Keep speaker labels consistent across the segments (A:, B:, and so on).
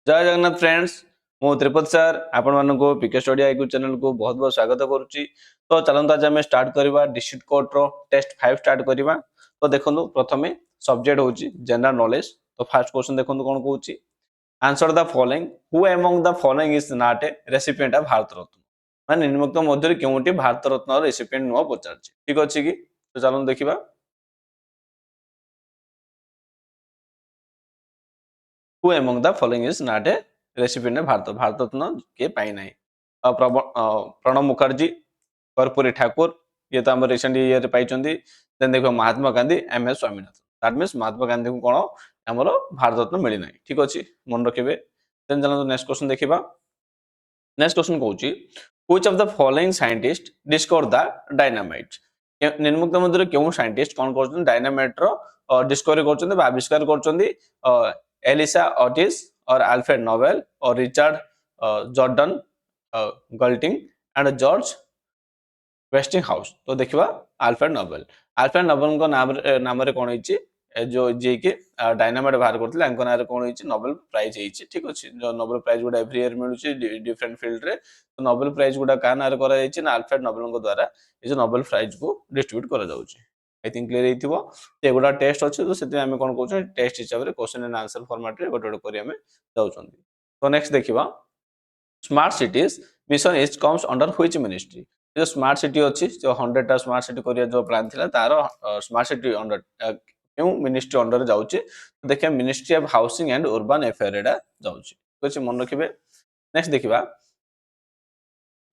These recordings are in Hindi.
A: जय जगन्नाथ फ्रेंड्स मु त्रिपति सर आपण मानको पीके स्टडी यूट्यूब चैनल को बहुत बहुत स्वागत करुच्ची। तो चलता आज आम स्टार्ट करवा डिस्ट्रिक्ट कोर्ट रो टेस्ट 5 स्टार्ट करवा। तो देखो प्रथम सब्जेक्ट होची जनरल नॉलेज। तो फर्स्ट क्वेश्चन देखो कौन कहूची answer the following who among the following is not a recipient of Bharat Ratna माने निम्नलिखित मध्य केउटी भारत रत्न रेसिपिएंट नुआ पचारची ठीक अछि कि। तो चलो देखिबा who among the following is not a recipient Bharat Ratna के पाई नाही। प्रणब मुखर्जी कर्पूरी ठाकुर ये तो आम रिसेंट ईयर पाई। देन देखो Mahatma Gandhi M S Swaminathan that means Mahatma Gandhi को कौन आमर भारत रत्न मिली ना ठीक अच्छे मन रखिए। देन चलो नेक्स्ट क्वेश्चन देखिबा। नेक्स्ट क्वेश्चन कहूची which of the following scientist discover the dynamite निम्नलिखित मध्य केउ साइंटिस्ट कौन करछन डायनामाइट रो डिस्कवरी करछन बा आविष्कार करछन एलिसा ऑटिस और अल्फ्रेड नोबेल और Richard Jordan Gatling and George Westinghouse. तो देखिबा अल्फ्रेड नोबेल को नाम रे कोन होइची जो जे के डायनामाइट बाहर करथिले अंको नारे कोन होइची नोबेल प्राइज होइची ठीक अछि। जो नोबेल प्राइज गुडा एवरी ईयर मिलुची डिफरेंट फील्ड रे। तो नोबेल प्राइज गुडा का नारे करा जाइची ना अल्फ्रेड नोबेल को द्वारा ये जो नोबेल प्राइज को डिस्ट्रीब्यूट करा जाउची। आई थिंक क्लियर हेतिबो। ते गुडा टेस्ट अछि तो सेते हम कोन कहउछ टेस्ट हिसाब रे क्वेश्चन एंड आंसर फॉर्मेट रे गोटे गोटे करी हम जाउछन। तो नेक्स्ट देखिबा smart cities mission is comes under which ministry जो स्मार्ट सिटी अच्छी जो 100 टा स्मार्ट सिटी करिया जो प्लान थिला तार स्मार्ट सिटी अंडर क्यों मिनिस्ट्री अंडर जाउची। तो देखिए ministry of housing and urban affair एडा जाउची कुछ मन रखिबे। नेक्स्ट देखिबा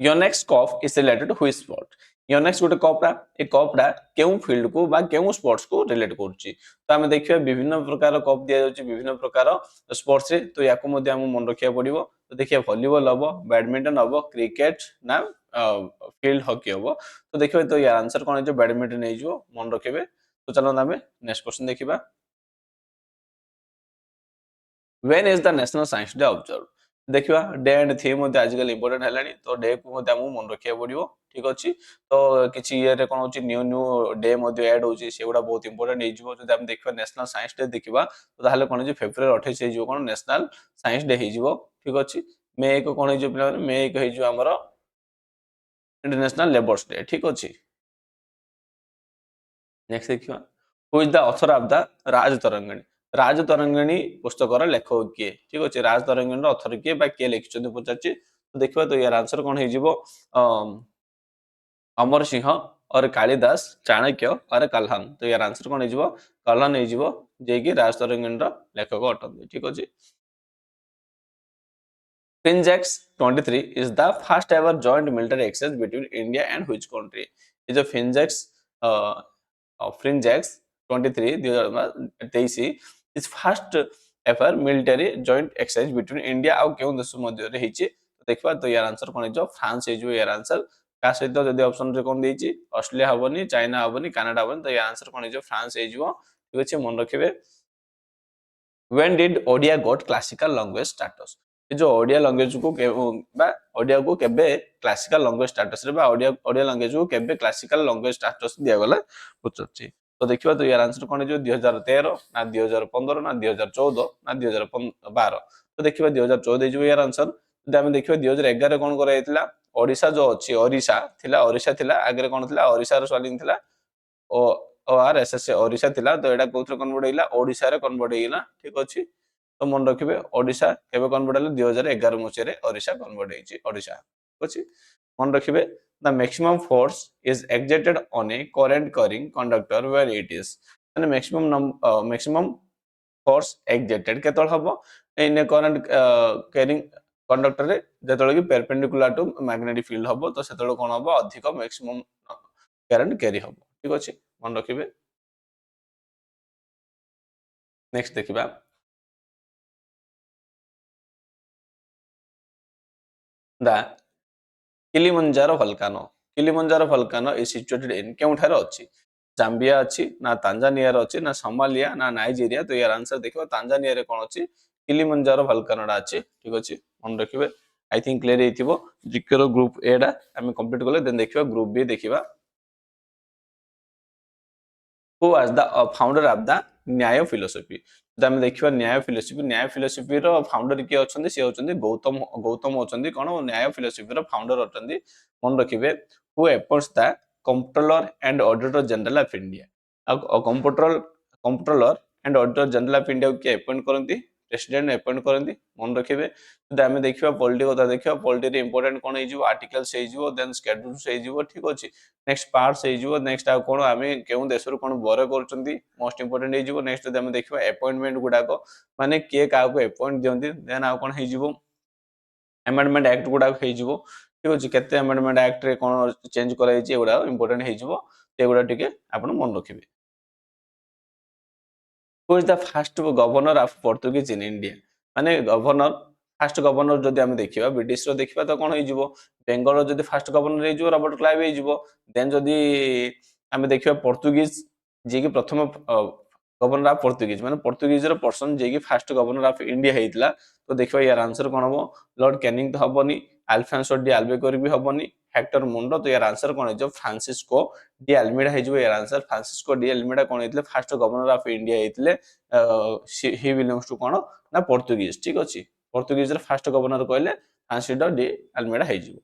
A: Yonex cup is related to which sport Yonex गोटे कपडा ए कपडा केउ फील्ड को बा केउ स्पोर्ट्स को रिलेट करूची। तो हम देखिबा विभिन्न प्रकार कप दिया जाउची विभिन्न प्रकार स्पोर्ट्स रे। तो याको मध्ये हम मन रखिया पड़िबो। तो देखिए वॉलीबॉल हबो बैडमिंटन हबो क्रिकेट ना फील्ड हॉकी हबो। तो देखिए तो यार आंसर कोन है बैडमिंटन नै जो मन रखिबे। तो चलो ना नेक्स्ट क्वेश्चन देखिबा when is the national science day observe देखिबा डे एंड थीम मध्ये आजकल इंपोर्टेंट हेलानी। तो डे को मध्ये हम मन रखिया पड़िबो ठीक अछि। तो किछि ईयर रे कोन होची न्यू न्यू डे मध्ये ऐड होची सेगुडा बहुत इंपोर्टेंट हे जिवो। जदि हम देखिबा नेशनल साइंस डे देखिबा तो ताहाले कोन जे फेब्रुआरी 28 हे जिवो कोन नेशनल साइंस डे हे जिवो ठीक अछि। मे 1 कोन हे जिवो पिला मे 1 हे जिवो हमरो इंटरनेशनल लेबर्स डे ठीक अछि। नेक्स्ट देखिबा who is the author of the Rajatarangini पुस्तकर लेखक किए ठीक अछि। राजतरंगिणी ऑथर किए बा किए लिखिछन पचाछि। तो देखिबा तो यार आंसर कोन हे जिवो अमर सिंह और कालिदास चाणक्य और कल्हन। तो यार आंसर कोन हे जिवो कल्हन हे जिवो जे कि राजतरंगिणी लेखक अटन ठीक अछि। Finjax 23 is the first ever joint military exercise between India and which country? ये जो Finjax 23 2023 is first ever military joint exercise between India और केउं देश मध्य रे हिची। तो देखबा तो यार आंसर कोन जो फ्रांस हे जो यार आंसर का सहित जदी ऑप्शन रे कोन देइची ऑस्ट्रेलिया हबनी चाइना हबनी कनाडा हबनी। तो यार आंसर कोन जो फ्रांस हे जो ठीक अछि मन रखिबे। When did Odia got classical language status? ये जो ओडिया लैंग्वेज को बा ओडिया को केबे क्लासिकल लैंग्वेज स्टेटस रे बा ओडिया लैंग्वेज को केबे क्लासिकल लैंग्वेज स्टेटस दिया गला पुछछि। तो देखिबा तो यार आंसर कोन जो 2013 ना 2015 ना 2014 ना 2012। तो देखिबा 2014 जो यार आंसर। जदि हम देखिबा 2011 कोन करा जायतिला ओडिसा जो अछि ओडिसा थिला आगे कोन थिला ओडिसा रो स्पेलिंग थिला O R S S Odisha थिला। तो एटा कोथरे कन्वर्ट हेला ओडिसा रे कन्वर्ट हेला ठीक अछि। तो मन रखिबे ओडिसा केबे कन्वर्ट हेला 2011 मसिया रे ओडिसा कन्वर्ट हेछि ओडिसा ठीक अछि मन रखिबे। The maximum force is exerted on a current carrying conductor where it is माने मैक्सिमम फोर्स एक्सर्टेड केतल हबो in a current carrying conductor रे जेतल कि परपेंडिकुलर टू मैग्नेटिक फील्ड हबो। तो सेतल कोन हबो अधिक मैक्सिमम करंट कैरी हबो ठीक अछि मन रखिबे। नेक्स्ट देखिबा the Kilimanjaro volcano is situated in केउठार अछि जाम्बिया अछि ना तांजानिया रे अछि ना सोमालिया ना नाइजीरिया। तो यार आंसर देखिबा तांजानिया रे कोन अछि किलिमंजारो वोल्केनोडा अछि ठीक अछि मन रखिबे। आई थिंक क्लियर हेतिबो जीके रो ग्रुप ए डा हम कंप्लीट करले देन देखिबा ग्रुप बी देखिबा। who was the founder of the न्याय philosophy तो आम देखिए न्याय philosophy रो फाउंडर किए अच्छे सी होचंदी गौतम होचंदी कौन न्याय philosophy रो फाउंडर अटंदी मन रखिबे who appoints the comptroller and auditor general of India comptroller and auditor general of India के appoint करंती प्रेसिडेंट अपॉइंट करंती मन रखिबे तो आम देखिबा पॉलिटी कथा देखिबा पॉलिटी रे इंपोर्टेंट कोन हे जिवो आर्टिकल्स हे जिवो देन शेड्यूल्स हे जिवो ठीक अछि नेक्स्ट पार्ट्स हे जिवो नेक्स्ट आ कोन आमे केउ देश रो कोन बर करचंती मोस्ट इंपोर्टेंट हे जिवो नेक्स्ट आम देखिबा अपॉइंटमेंट गुडा को माने के का को अपॉइंट दियंती देन आ कोन हे जिवो अमेंडमेंट एक्ट गुडा हे जिवो ठीक अछि केते अमेंडमेंट एक्ट रे कोन चेंज कराई छि एगुडा इंपोर्टेंट हे जिवो एगुडा टिके आपण मन रखिबे who is the first governor of Portuguese in India माने गवर्नर फर्स्ट गवर्नर जदि आम देखिबा ब्रिटिश रो देखिबा तो कोन हे जिवो बेंगल जदि फर्स्ट गवर्नर हे जिवो रॉबर्ट क्लाइव हे जिवो देन जदि आम देखिबा पोर्तुगीज जे कि प्रथम गवर्नर ऑफ पोर्तुगीज माने पोर्तुगीज रो पर्सन जे कि फर्स्ट गवर्नर ऑफ इंडिया हेइतला तो देखिबा यार आंसर कोन हबो लॉर्ड कैनिंग तो हबोनी अल्फांसो डी अल्बेकोर भी हबोनी हेक्टर मुंडो तो यार आंसर कोन हे जो फ्रांसिस्को डी अल्मीडा हे जिवो यार आंसर फ्रांसिस्को डी अल्मीडा कोन हेइतले फर्स्ट गवर्नर ऑफ इंडिया हेइतले ही बिलोंग्स टू कोन ना पोर्तुगीज ठीक अछि पोर्तुगीज रो फर्स्ट गवर्नर कहले फ्रांसिस्को डी अल्मीडा हे जिवो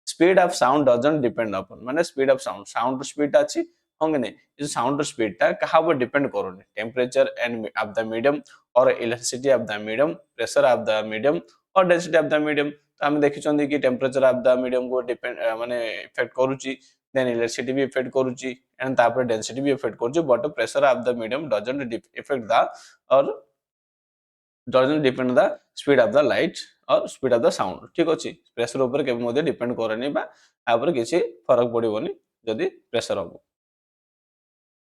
A: speed of sound doesn't depend upon माने स्पीड ऑफ साउंड स्पीड अछि होंगे ने इस साउंड स्पीड ता कहा ऊपर डिपेंड करोने temperature and of the medium और electricity of the medium pressure of the medium और डेंसिटी ऑफ द मीडियम तो हम देखिछन कि टेंपरेचर ऑफ द मीडियम को डिपेंड माने इफेक्ट करूची देन इलेक्ट्रिसिटी भी इफेक्ट करूची एंड तापर डेंसिटी भी इफेक्ट करूची but pressure of the medium doesn't effect the और doesn't depend the speed of the light or speed of the sound ठीक अछि प्रेशर ऊपर के मध्ये डिपेंड करनी बा आ ऊपर किछि फरक पड़िबोनी जदि प्रेशर हो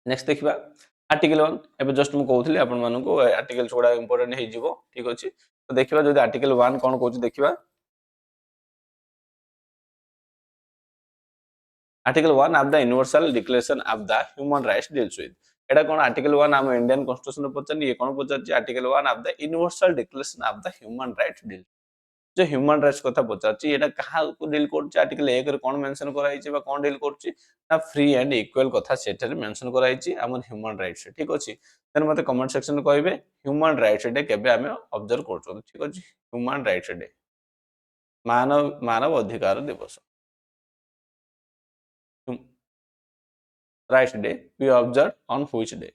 A: नेक्स्ट देखिबा आर्टिकल 1 एबे जस्ट मु कहउथली आपन मानको आर्टिकल छोडा इंपोर्टेंट हे जिवो ठीक अछि तो देखिबा जदि आर्टिकल 1 कोन कहउछि देखिबा article 1 of the universal declaration of the human rights deals with Etah cone article 1 हम इंडियन कॉन्स्टिट्यूशन पचन ये कोन पचर article 1 of the universal declaration of the human rights deal जो ह्यूमन राइट्स कथा पचारछि एटा कहा को डील करछि आर्टिकल 1 रे कोन मेंशन कराई छि बा कोन डील करछि ना फ्री एंड इक्वल कथा सेटर मेंशन कराई छि हमर ह्यूमन राइट्स ठीक अछि देन मते कमेंट सेक्शन में कहबे ह्यूमन राइट्स डे केबे हमें ऑब्जर्व करछो ठीक अछि ह्यूमन राइट्स डे मानव अधिकार दिवस rights day we observe on which day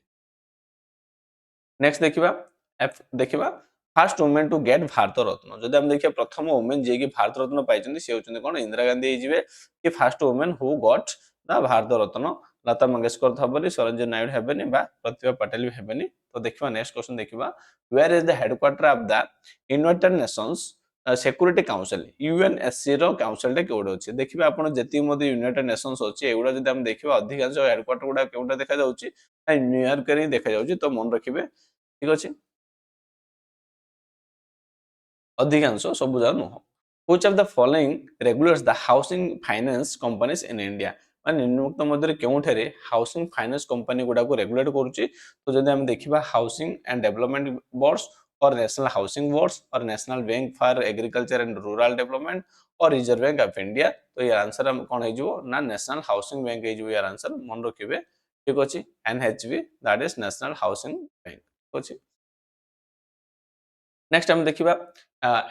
A: next देखिबा first women to get Bharat Ratna जदि हम देखिए प्रथम वुमेन जे कि भारत रत्न पाइछन से होछन कोन इंदिरा गांधी हे जिवे कि first women who got the Bharat Ratna Lata Mangeshkar थबनी सरोजिनी नायडू हेबेनी बा प्रतिभा पटेल भी हेबेनी तो देखिबा नेक्स्ट क्वेश्चन देखिबा where is the headquarter of the United Nations Security Council UNSC रो काउंसिल टे केउड अछि देखिबा आपण जति मध्ये यूनाइटेड नेशंस अछि एगुडा जदि हम देखिबा अधिकांश हेडक्वार्टर गुडा केउडा देखा जाउछि न्यूयॉर्क रे देखा जाउछि तो मन रखिबे ठीक अछि अधिकांश सब जाग नुह which of the following regulates the housing finance companies in India माने निम्नलिखित मध्ये केउठारे हाउसिंग फाइनेंस कंपनी गुडा को रेगुलेट करूची तो जदि हम देखिबा हाउसिंग एंड डेवलपमेंट बोर्ड्स और नेशनल हाउसिंग बोर्ड्स और national bank for agriculture and rural development और रिजर्व बैंक ऑफ इंडिया तो यार आंसर हम कोन हे जिवो ना नेशनल हाउसिंग बैंक हे जिवो यार आंसर मन रखिबे ठीक अछि NHB that is national housing bank ठीक अछि नेक्स्ट हम देखिबा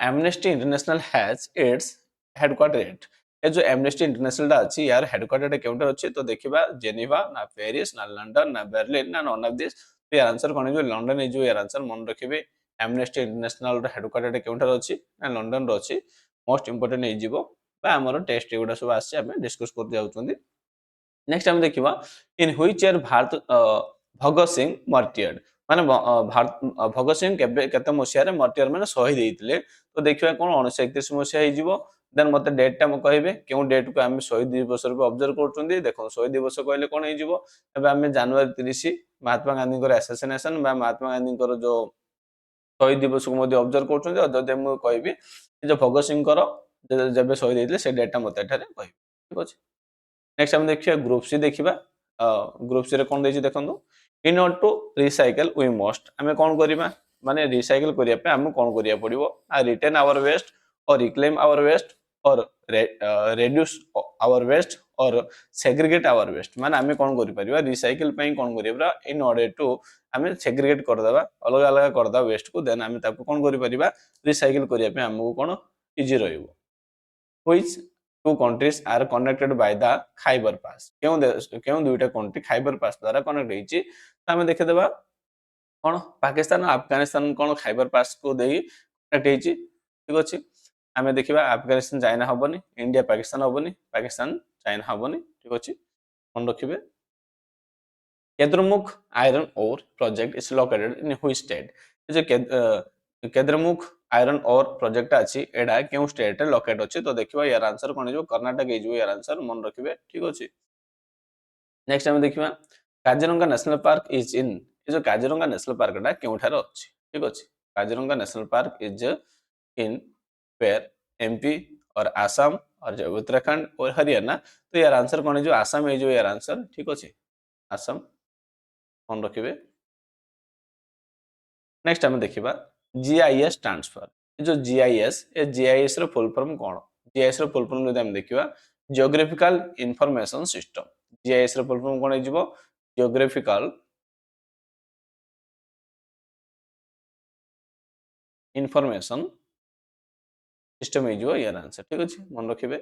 A: Amnesty International has its headquarter at a जो एमनेस्टी इंटरनेशनल दा अछि यार हेडक्वार्टर काउंटर अछि तो देखिबा जेनेवा ना पेरिस ना लंदन ना बर्लिन ना नॉन ऑफ दिस तो यार आंसर कोन जो लंदन ए जो यार आंसर मन रखिबे एमनेस्टी इंटरनेशनल रो हेडक्वार्टर काउंटर अछि ना लंदन रो अछि मोस्ट इंपोर्टेंट ए जिवो बा हमरो टेस्ट एगुडा सब आछि हमें डिस्कस कर जाउछंदी नेक्स्ट हम देखिबा in which year Bharat Bhagat Singh मार्टियर्ड माने भारत भगत सिंह केबे केते मसिया रे मार्टियर माने शहीद हेइतले तो देखिबा कोन 1931 मसिया हे जिवो देन मते डेट टा म कहबे केउ डेट को हम शहीद दिवस रूप ऑब्जर्व करछुंदी देखो शहीद दिवस कहले कोन हे जिवो एबे हम जनवरी 30 महात्मा गांधी को असैसिनेशन बा महात्मा गांधी को जो शहीद दिवस को मध्ये ऑब्जर्व करछुंदी और जदे म कहबी जो भगत सिंह को जबे शहीद हेइतले से डेट टा मते एठारे कहबी ठीक अछि नेक्स्ट हम देखिए ग्रुप सी देखिबा ग्रुप सी रे कोन देछि देखंतु in order to recycle we must हमें कोन करिबा माने रिसाइकल करिया पे हम कोन करिया पड़िबो आ रिटेन आवर वेस्ट और रिक्लेम आवर वेस्ट और reduce our waste or segregate our waste माने आमे कोन करि परिबा रिसाइकल पई कोन करिबा इन ऑर्डर टू आमे सेग्रीगेट कर देबा अलग अलग कर देबा वेस्ट को देन आमे ताको कोन करि परिबा रिसाइकल करिया पे हमको कोन easy रहइबो which two countries are connected by the Khyber Pass केउ दुईटा कंट्री खाइबर पास द्वारा कनेक्ट हेछि त आमे देखे देबा कोन पाकिस्तान और अफगानिस्तान कोन खाइबर पास को देई कनेक्ट हेछि ठीक अछि आमे देखिबा अफगानिस्तान चाइना हबनी इंडिया पाकिस्तान हबनी पाकिस्तान चाइना हबनी ठीक अछि मन रखिबे Kudremukh iron ore project is located in which state जे केद्रमुख आयरन ओर प्रोजेक्ट अछि एडा केउ स्टेट रे लोकेट अछि तो देखिबा यार आंसर कोन जो कर्नाटक हे जो यार आंसर मन रखिबे ठीक अछि नेक्स्ट हम देखिबा काजीरंगा नेशनल पार्क इज इन जो काजीरंगा नेशनल पार्क डा केउ ठार अछि ठीक अछि Kaziranga national park is in where MP और आसाम और जो उत्तराखंड और हरियाणा तो यार आंसर कोन जो आसाम है जो यार आंसर ठीक अछि आसाम मन रखिबे नेक्स्ट हम देखिबा जीआईएस ट्रांसफर जो जीआईएस ए जीआईएस रो फुल फॉर्म कोन जीआईएस रो फुल फॉर्म जदि हम देखिबा जियोग्राफिकल इंफॉर्मेशन सिस्टम जीआईएस रो फुल फॉर्म कोन हिजबो जियोग्राफिकल इंफॉर्मेशन सिस्टम हिजबो यार आंसर ठीक अछि मन रखिबे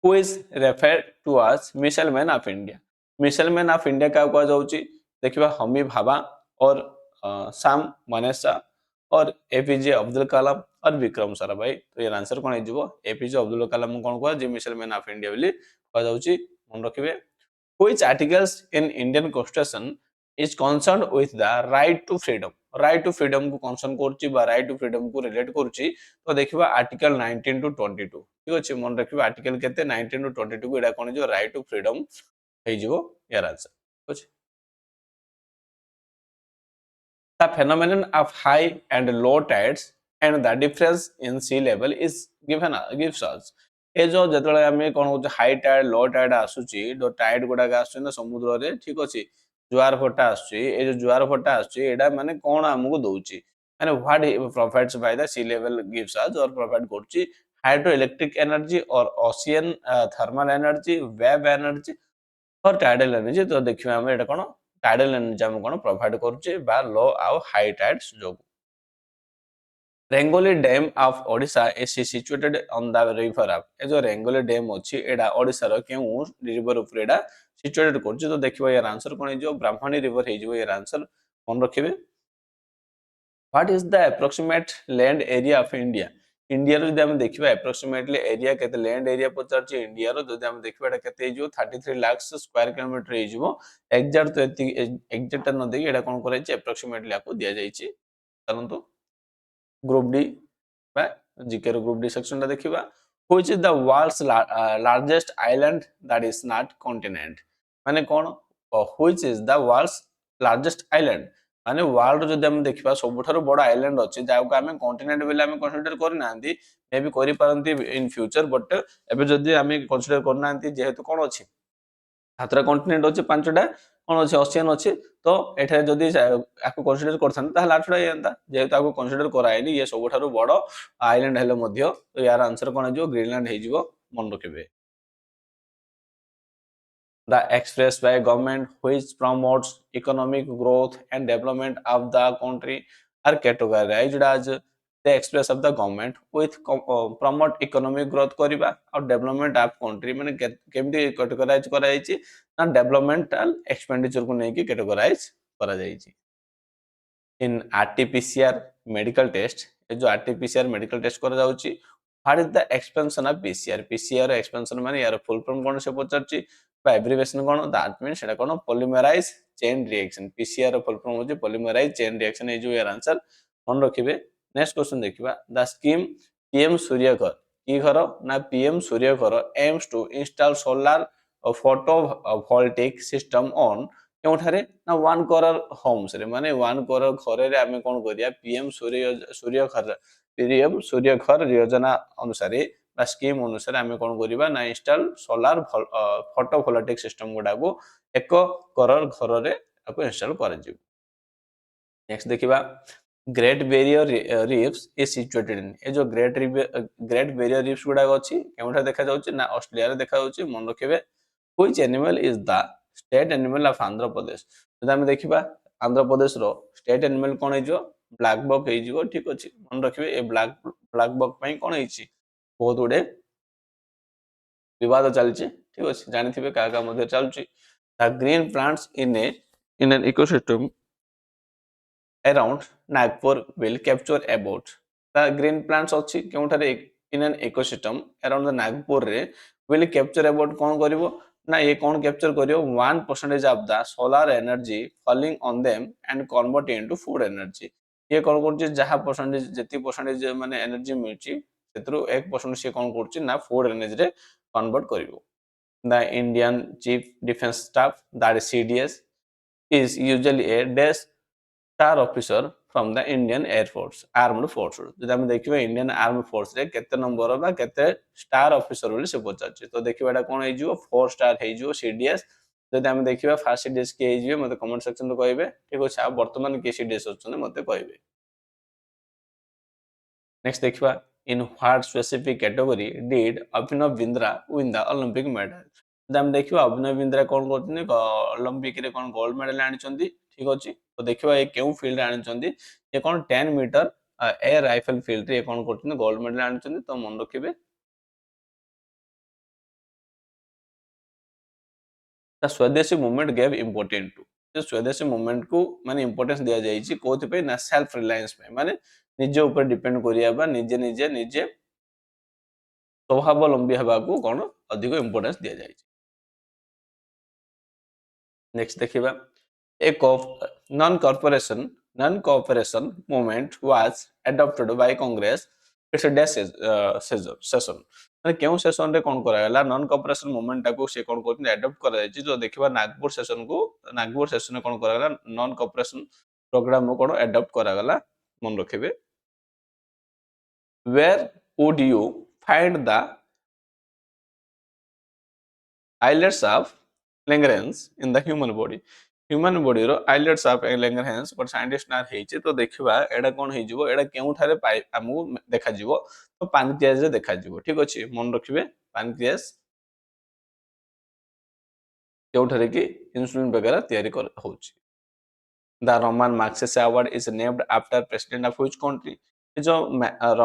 A: who is referred to as missile man of India missile man of India का कहा जाउची देखिबा हमी भाभा और साम मनेसा और एपीजे अब्दुल कलाम और विक्रम साराभाई तो यार आंसर कोन हिजबो एपीजे अब्दुल कलाम कोन कहा जे मिसाइल मैन ऑफ इंडिया बोली कहा जाउची मन रखिबे which articles in Indian constitution is concerned with the right to freedom को कंसर्न करची बा right to freedom को रिलेट करची तो देखिबा आर्टिकल 19 टू 22 ठीक अछि मन रखिबा आर्टिकल केते 19 टू 22 को एडा कोन जो right to freedom हे जिवो यार आंसर ठीक अछि the phenomenon of high and low tides and the difference in sea level is gives us ए जो जतले हमें कोन हो हाई टाइड लो टाइड आसुची जो टाइड गुडा आसुची ना समुद्र रे ठीक अछि जुआर फटा आसुची ए जो जुआर फटा आसुची एडा माने कोन हमको दोउची माने what provides by the sea level gives us और प्रोवाइड करची हाइड्रो इलेक्ट्रिक एनर्जी और ocean thermal energy wave energy और टाइडल एनर्जी तो देखिबा हम एटा कोन टाइडल एनर्जी हम कोन प्रोवाइड करची बा लो आ हाई टाइड्स जो Rengali dam of Odisha is situated on the river अप ए जो रेंगोली डैम अछि एडा ओडिसा रो केउ रिवर ऊपर एडा सिचुएटेड करछि तो देखिबा यार आंसर कोन जो ब्राह्मणी रिवर हे जो यार आंसर मन रखिबे what is the approximate land area of India India रो जदि हम देखिबा अप्रोक्सीमेटली एरिया केते लैंड एरिया पचारछि इंडिया रो जदि हम देखिबा एटा केते जो 33 लाख स्क्वायर किलोमीटर हे जो एग्जैक्ट तो एग्जैक्ट न देई एटा कोन करै छि अप्रोक्सीमेटली आपको दिया जाई छि चलंतु ग्रुप डी जीके रो ग्रुप डी सेक्शन टा देखिबा which is the world's largest island that is not continent माने कोन which is the world's largest island माने वर्ल्ड जदि हम देखिबा सबठारो बड़ आइलैंड अछि जाको हम कॉन्टिनेंट बेले हम कंसीडर करि नांती मे भी करि पारंती इन फ्यूचर बट एबे जदि हम कंसीडर कर नांती जेहेतु कोन अछि सातटा कॉन्टिनेंट अछि पांचटा कोन अछि ओशियन अछि तो एठे जदि आको कंसीडर करथन ताहले आठटा येंता जेहेतु आको कंसीडर कराइनी ये सबठारो बड़ आइलैंड हेले मध्य तो यार आंसर कोन जो ग्रीनलैंड हे जिवो मन रखिबे the expressed by government which promotes economic growth and development of the country are categorized as the express of the government with promote economic growth करिबा और development of country माने केमती categorize करा जायछि ना developmental expenditure को नै कि categorize करा जायछि in RT-PCR medical test ए जो RT-PCR medical test करा जाउछि what is the expansion of PCR PCR expansion माने यार फुल फॉर्म कोन से पचरछि बा एब्रिविएशन कोन दैट मींस सेटा कोन पॉलीमराइज चेन रिएक्शन PCR रो फुल फॉर्म होछि पॉलीमराइज चेन रिएक्शन ए जो यार आंसर मन रखिबे नेक्स्ट क्वेश्चन देखिबा the scheme PM Surya Ghar की घर ना PM Surya Ghar aims to install solar photovoltaic system on केउठारे ना 1 करोड़ होम्स रे माने 1 करोड़ घरे रे हमें कोन करिया पीएम सूर्य घर योजना अनुसार बा स्कीम अनुसार हमें कोन करिबा ना इंस्टॉल सोलर फोटोवोल्टिक सिस्टम गुडा को 1 करोड़ घर रे आपको इंस्टॉल कर जिवो नेक्स्ट देखिबा Great Barrier Reefs is situated in a जो ग्रेट बेरियर रिफ्स गुड़ाक अच्छी केउठा देखा जाउची ना ऑस्ट्रेलिया रे देखा जाउची मन रखिबे which animal is the state animal of Andhra Pradesh जदि हम देखिबा आंध्र प्रदेश रो स्टेट एनिमल कोन हेजो ब्लैक बक हेजिवो ठीक अछि मन रखिबे ए ब्लैक बक पई कोन हेछि बहुत गुडे विवाद चलछि ठीक अछि जानिथिबे का मध्ये चलछि the green plants in an ecosystem around Nagpur will capture about the green plants अच्छी केउठारे in an ecosystem around the Nagpur रे will capture about कौन करिवो ना ये कौन कैप्चर करियो 1% of the solar energy falling on them and convert into food energy ये कौन करछि जहा परसेंटेज जेती परसेंटेज माने एनर्जी मिलछि सेतरो 1% से कौन करछि ना फूड एनर्जी रे convert करिवो the Indian Chief Defense Staff that is CDS is usually a desk star officer from the Indian air force armed force जब हम देखिबा इंडियन आर्म फोर्स रे केते नंबर बा केते स्टार ऑफिसर बोली से पचाछि तो देखिबा एटा कोन हेजिवो 4 स्टार हेजिवो सीडीएस जदि हम देखिबा फर्स्ट सीडीएस के हेजिवो मते कमेंट सेक्शन रे कहबे ठीक अछि आ वर्तमान के सीडीएस होछन मते कहबे नेक्स्ट देखिबा in what specific category did Abhinav Bindra win the Olympic medal जदि हम देखिबा अभिनव बिंद्रा कोन करथि ओलंपिक रे कोन गोल्ड मेडल आनिचंदी ठीक अछि तो देखिबा ए केउ फील्ड आनिचंदी ये कोन 10 मीटर एयर राइफल फील्ड रे कोन करथि गोल्ड मेडल आनिचंदी तो मन रखिबे द स्वदेशी मूवमेंट गेव इंपोर्टेंट टू जो स्वदेशी मूवमेंट को माने इंपोर्टेंस दिया जायछि कोथि पे ना सेल्फ रिलायंस पे माने निजे ऊपर डिपेंड करिया बा निजे स्वावलंबी हबा को कोन अधिक इंपोर्टेंस दिया जायछि नेक्स्ट देखिबा एक non cooperation movement was adopted by Congress it's a session माने केउ सेशन रे कोन करा गला नॉन कॉपरेशन मूवमेंट टाको से कोन करथिन एडॉप्ट करा जायछि जो देखिबा नागपुर सेशन में कोन करा गला नॉन कॉपरेशन प्रोग्राम को कोन एडॉप्ट करा गला मन रखिबे where would you find the islets of Langerhans in the human body human body रो आइलेट्स ऑफ लैंगरहैंस पर साइंटिस्ट ना हेछि तो देखिबा एडा कोन हेजिवो एडा केउ थारे पाइ हमु देखा जिवो तो पैनक्रियाज रे देखा जिवो ठीक अछि मन रखिबे पैनक्रियाज केउ थारे कि इंसुलिन वगैरह तयारी कर होछि the Ramon Magsaysay award is named after president of which country जो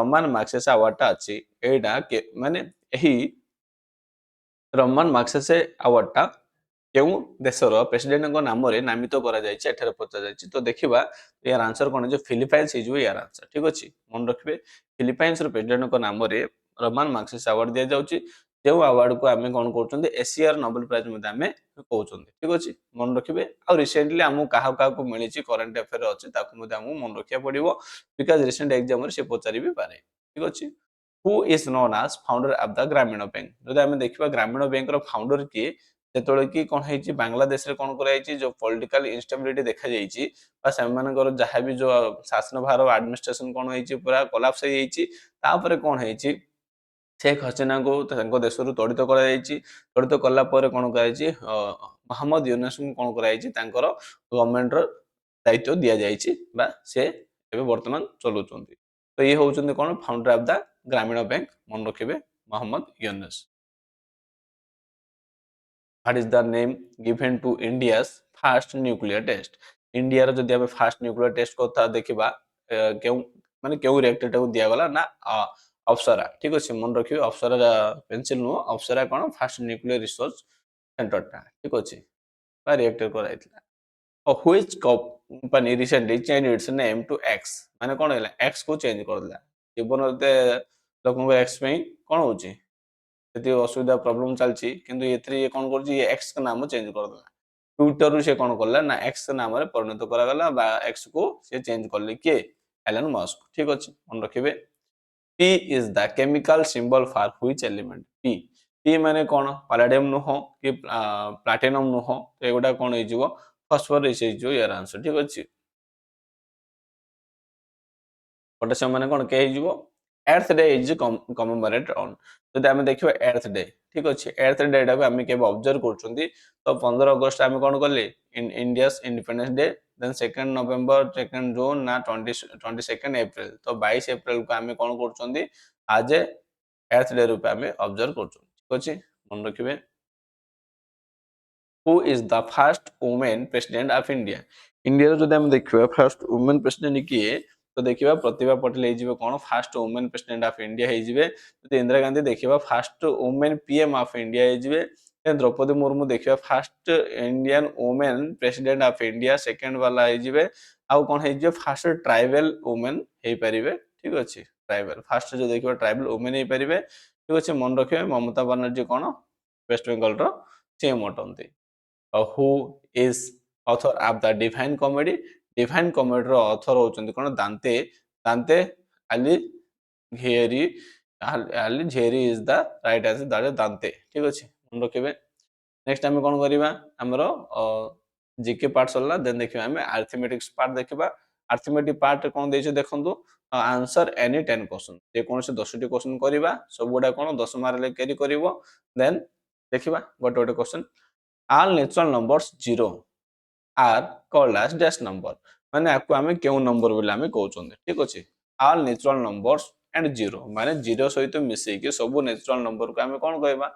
A: रोमन मैग्सेसे अवार्ड ता अछि एडा के माने एही रोमन मैग्सेसे अवार्ड ता केउ देशर प्रेसिडेंट को नाम रे नामित करा जायछि एठारे पचा जायछि तो देखिबा यार आंसर कोन जो फिलिपाइंस हिजो यार आंसर ठीक अछि मन रखबे फिलिपाइंस रो प्रेसिडेंट को नाम रे रोमन मैग्सेसे अवार्ड दिया जाउछि जो अवार्ड को आमे कोन करछन्ते एशियर नोबेल प्राइज मध्ये आमे कहउछन्ते ठीक अछि मन रखबे आ रिसेंटली हमु काहा को मिलिछि करंट अफेयर अछि ताकु मध्ये हमु मन रखिया पड़िबो बिकॉज़ रिसेंट एग्जाम रे से पचारि भी पारे ठीक अछि who is known as founder of the Grameen bank जदि आमे देखिबा ग्रामीण बैंक रो फाउंडर के जेतोळे कि कोन हेछि बांग्लादेश रे कोन करा हेछि जो पॉलिटिकल इंस्टेबिलिटी देखा जायछि बा सेमानकर जहा भी जो शासन भार एडमिनिस्ट्रेशन कोन हेछि पूरा कोलैप्स हे हेछि तापरे कोन हेछि शेख हसीना को तांको देशरु तड़ित करा जायछि तड़ित कला परे कोन करा हेछि मोहम्मद यूनुस को कोन करा हेछि तांकर गवर्नमेंट रो दायित्व दिया जायछि बा से एबे वर्तमान चलुचंती तो ये होउचंती कोन founder of the Grameen bank मन रखिबे Mohammad Yunus What is the name given to India's first nuclear test? India रो जदि हम फर्स्ट न्यूक्लियर टेस्ट को देखिबा केउ माने केउ रिएक्टर टाको दिया गला ना अप्सरा ठीक अछि मन रखियो अप्सरा पेंसिल नो अप्सरा कोन फर्स्ट न्यूक्लियर रिसर्च सेंटर टा ठीक अछि बा रिएक्टर कराइतला which company recently change its name to X माने कोन हैला एक्स को चेंज कर दिला जीवन रे लोकन को एक्स में कोन होची यदि असुविधा प्रॉब्लम चलछि किंतु एथरे ये कोन करछि ये एक्स का नाम चेंज कर देला ट्विटर रू से कोन करला ना एक्स नाम रे परिणत करा गला बा एक्स को से चेंज करले के एलन मस्क ठीक अछि मन रखिबे p is the chemical symbol for which element p माने कोन पैलेडियम नु हो कि प्लैटिनम नु हो तो एगोटा कोन हे जिवो फास्फोरस हे जो यार आंसर ठीक अछि पोटेशियम माने कोन के हे जिवो अर्थ डे इज कमेमोरेट ऑन जदि आमे देखिबा अर्थ डे ठीक अछि अर्थ डे टा को आमे के ऑब्जर्व करछुंती तो 15 अगस्त आमे कोन करले इन इंडियास इंडिपेंडेंस डे देन 2 नवंबर 2 जून ना 22 एप्रिल तो 22 एप्रिल को आम कौन कर आज ए एर्थ डे रूप आम ऑब्जर्व कर ठीक अच्छे मन रखिए who is the first women president of India India जब हम देखा फर्स्ट वुमेन प्रेसिडेंट किए तो देखा प्रतिभा पटेल हो कौन fast women president of India हो इंदिरा गांधी देखा fast women PM of India हो द्रौपदी मुर्मू देखा fast Indian women president of India second वाला हो आउ कौन हो फास्ट ट्राइबल वुमेन हो पारे ठीक अच्छे ट्राइबल फास्ट जो देखिए ट्राइबल वुमेन हो पारे ठीक अच्छे मन रखिए ममता बनर्जी कौन वेस्ट बेंगल सीएम अटंती who is author of the Divine Comedy Divine Comedy रो ऑथर होचंती कोन दांते दांते आली घेरी आली झेरी is the right answer that is Dante ठीक अछि मन रखिबे नेक्स्ट हम कोन करिबा हमरो जीके पार्ट सरला देन देखिबा हम अरिथमेटिक्स पार्ट देखिबा अरिथमेटिक पार्ट कोन दैछ देखंतु आंसर एनी 10 क्वेश्चन जे कोन से 10 टी क्वेश्चन करिबा सब गुडा कोन 10 मार्क ले कैरी करिवो देन देखिबा गोटे गोटे question all natural numbers zero are called as dash number माने आपको हमें क्यों नंबर बोले हमें कहउछन ठीक अछि all natural numbers and zero माने जीरो सहित मिसई के सब नेचुरल नंबर को हमें कोन कहबा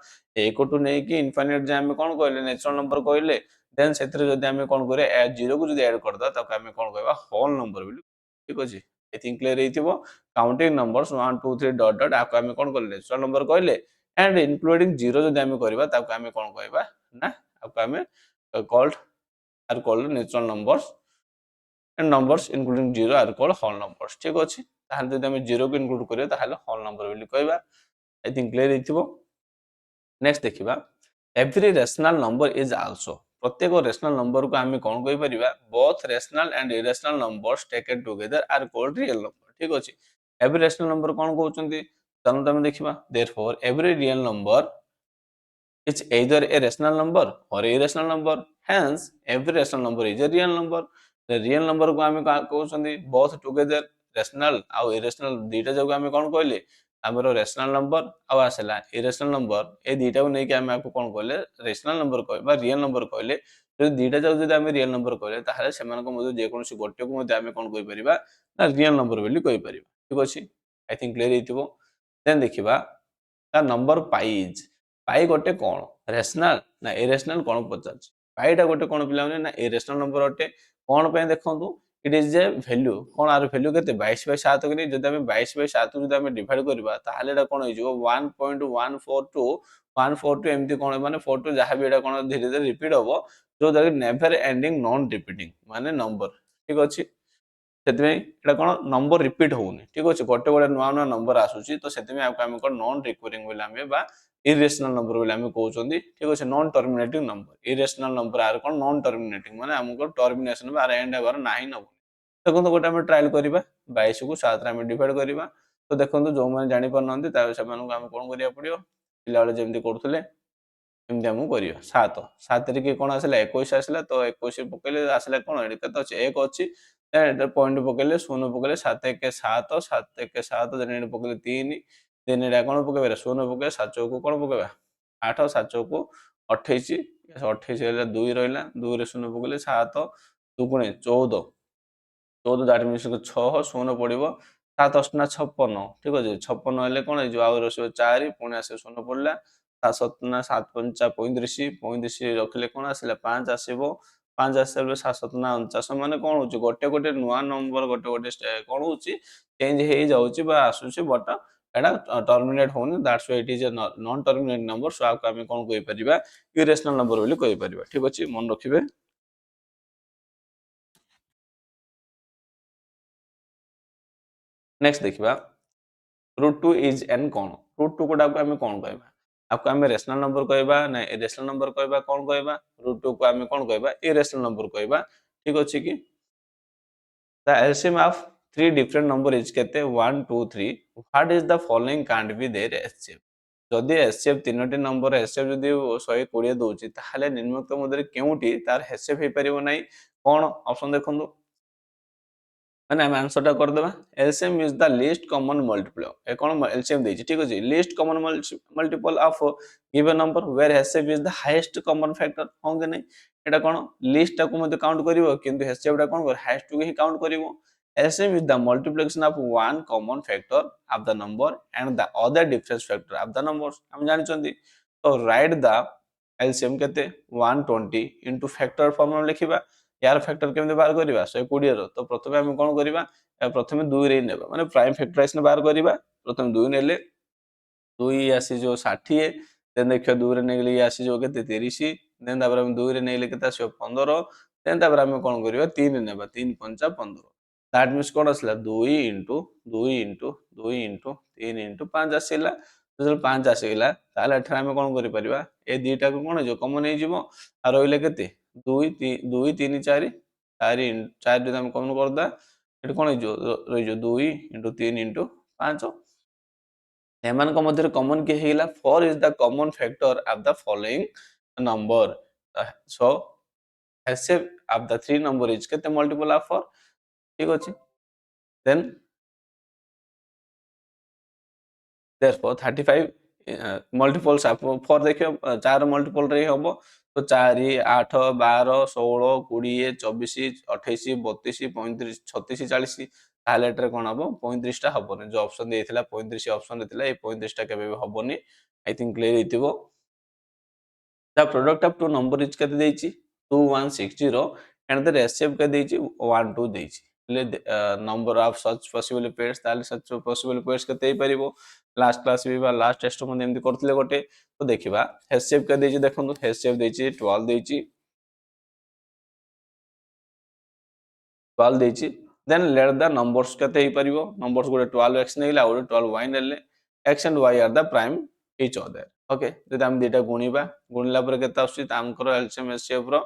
A: एक टू नै कि इनफाइनाइट जे हमें कोन कहले नेचुरल नंबर कहले देन सेतरे जदी हमें कोन करे जीरो को जदी ऐड कर दा तब हमें कोन कहबा होल नंबर बोली ठीक अछि आई थिंक क्लियर हेतिबो काउंटिंग नंबर्स 1 2 3 डॉट डॉट आपको हमें कोन कहले नेचुरल नंबर कहले एंड इंक्लूडिंग जीरो जदी हमें करबा तब हमें कोन कहबा ना आपको हमें called natural numbers and numbers including zero are called whole numbers ठीक अछि ताहाल जदी हम जीरो को इंक्लूड करियो ताहाले whole number बोली कहबा आई थिंक क्लियर हेतिबो नेक्स्ट देखिबा every rational number is also प्रत्येक रेशनल नंबर को हमें कोन कहि परिबा both rational and irrational numbers taken together are called real number ठीक अछि एवरी रेशनल नंबर कोन कहउचंती तनु तमे देखिबा therefore every real number it's either a rational number or a irrational number hence every rational number is a real number the real number को हमें कहउछंदी both together rational और irrational दीटा जगह हमें कोन कहले हमरो rational number और आसला irrational number ए दीटा को नै कि हमें आपको कोन कहले rational number कहबा real number कहले जो दीटा जगह जदी हमें real number कहले ताहाले सेमान को मधे जे कोनसी गोटे को मधे हमें कोन कहि परिबा ना real number बोली कहि परिबा ठीक अछि आई थिंक क्लियर हेतिबो देन देखिबा ता नंबर पाइज पाई गोटे कौन रेशनल ना इरेशनल कौन पचार पाईटा गोटे कौन पिला ना इरेशनल नंबर अटे कौन पे देखंतु इट इज ए वैल्यू कौन आर वैल्यू केते 22/7 के जदी हम 22/7 जदी हम डिवाइड करबा ताहाले एटा कोन होइजो 1.142 142 एमती कोन माने 42 जहां भी एटा कोन धीरे धीरे रिपीट होबो जो that never ending non repeating माने नंबर ठीक अछि सेतमे एटा कोन नंबर रिपीट होउनी ठीक अछि गोटे गोटे नुवा नुवा नंबर आसुची तो सेतमे आपको हम कोन नॉन रिकरिंग बोले हमें बा irrational नंबर बोले हमें कहउचंदी ठीक अछि non terminating number irrational number are कोन नॉन टर्मिनेटिंग माने हमको टर्मिनेशन बा एंड हेबार नाही न देखंतु गोटे हम ट्रायल करिबा 22 को 7 रे हम डिवाइड करिबा तो देखंतु जो माने जानि पर नंदी ता सेमान को हम कोन करिया पड़ियो पिला वाले जेमति करथुले एमति हम करियो 7 7 रे के कोन आसला 21 आसला तो 21 पकेले आसला कोन एडी कत अछि 1 अछि एटा पॉइंट पकेले 0 पकेले 7 1 7 7 1 7 देन एडी पकेले 3 देन एटा कोन पकेबे 0 पके 7 को कोन पकेबा 8 7 को 28 28 हेला 2 रहला 2 रे 0 पकेले 7 2 गुणे 14 14 दैट मींस 6 0 पड़िबो 7 8 ना 56 ठीक अछि 56 हेले कोन हे जो आउ रसिबो 4 पुणी आसे 0 पड़ला 7 7 ना 7 5 35 35 रखले कोन आसला 5 आसीबो 5 आसले 7 7 ना 49 माने कोन होची गोटे गोटे नुवा नंबर गोटे गोटे कोन होची चेंज हे जाउची बा आसुची बट एटा टर्मिनेट होनी that's why it is a non terminate number so आपको हमें कोन कहि परिबा इरेशनल नंबर बोली कहि परिबा ठीक अछि मन रखिबे नेक्स्ट देखिबा √2 इज एन कोन √2 कोडा को हमें कोन कहबा आपको हमें रेशनल नंबर कहबा ना इरेशनल नंबर कहबा कोन कहबा √2 को हमें कोन कहबा इरेशनल नंबर कहबा ठीक अछि कि the LCM of three different number is केते 1 2 3 what is the following can't be their HCF जदि HCF तीनोटी नंबर HCF जदि 120 दउची ताहाले निम्नलिखित मध्य केउटी तार HCF हे परिबो नै कोन ऑप्शन देखंदु ମାନେ ଆମେ ଆନ୍ସରଟା କରିଦେବା LCM is the least common multiple ଏ କ'ଣ LCM ଦେଇଛି ଠିକ ଅଛି least common multiple of given number where HCF is the highest common factor ହଁ କି ନାହିଁ ଏଟା କ'ଣ ଲିଷ୍ଟଟାକୁ ମଧ୍ୟ କାଉଣ୍ଟ କରିବ କିନ୍ତୁ HCF ଟା କ'ଣ କରିବ ହାଇଏଷ୍ଟ କୁ ହିଁ କାଉଣ୍ଟ କରିବ LCM is the multiplication of one common factor of the number and the other difference factor of the numbers हम ଜାଣିଛନ୍ତି तो write the LCM केते 120 into factor फॉर्म में लिखिबा यार फैक्टर केमते बाहर करिबा 120 रो तो प्रथमे हम कोन करिबा प्रथमे 2 रे नेबा माने प्राइम फैक्टराइजेशन बाहर करिबा प्रथमे 2 नेले 2 आसी जो 60 देन देखियो 2 रे नेगले आसी जो केते 30 देन तापर हम 2 रे नेले केते आसीयो 15 देन तापर हम कोन करिबा 3 नेबा 3 5 15 दैट मींस कोन आसला 2 into 2 into 2 into 3 into 5 आसीला जो 5 आसीला ताले एठा हम कोन करि परिबा ए दीटा को कोन जो कॉमन हे जिवो आ रोइले केते 2 2 3 4 4 4 रे हम कॉमन करदा एट कोन हे जो रहि जो 2 into 3 into 5 ଏମାନଙ୍କ ମଧ୍ୟରେ କମନ କି ହେଇଗଲା 4 is the common factor of the following number so HCF of the three number is କେତେ multiple of 4 ଠିକ ଅଛି then therefore 35 multiples of 4 देखियो 4 multiple रे हबो तो 4 8 12 16 20 24 28 32 35 36 40 ताले एटरे कोन हबो 35 टा हबोनी जो ऑप्शन देइथिला 35 ऑप्शन देथिला ए 35 टा केबे हबोनी आई थिंक क्लियर हेतिबो the product of two number is केते देइची 2160 एंड द रेशियो के देइची 12 देइची ले number of such possible pairs ताले सच पॉसिबल पेयर्स केते परिबो लास्ट क्लास भी बा लास्ट टेस्ट में एमती करथिले गोटे तो देखिबा हेचएफ के देइची देखंतु हेचएफ देइची 12 देइची 12 देइची देन लेट द नंबर्स केते ही परिबो नंबर्स गोटे 12x नेइला और 12y नेले x and y are the prime each other okay जदि हम दुटा गुणिबा गुणिला पर केते आछी तामकर एलसीएम एचसीएफ रो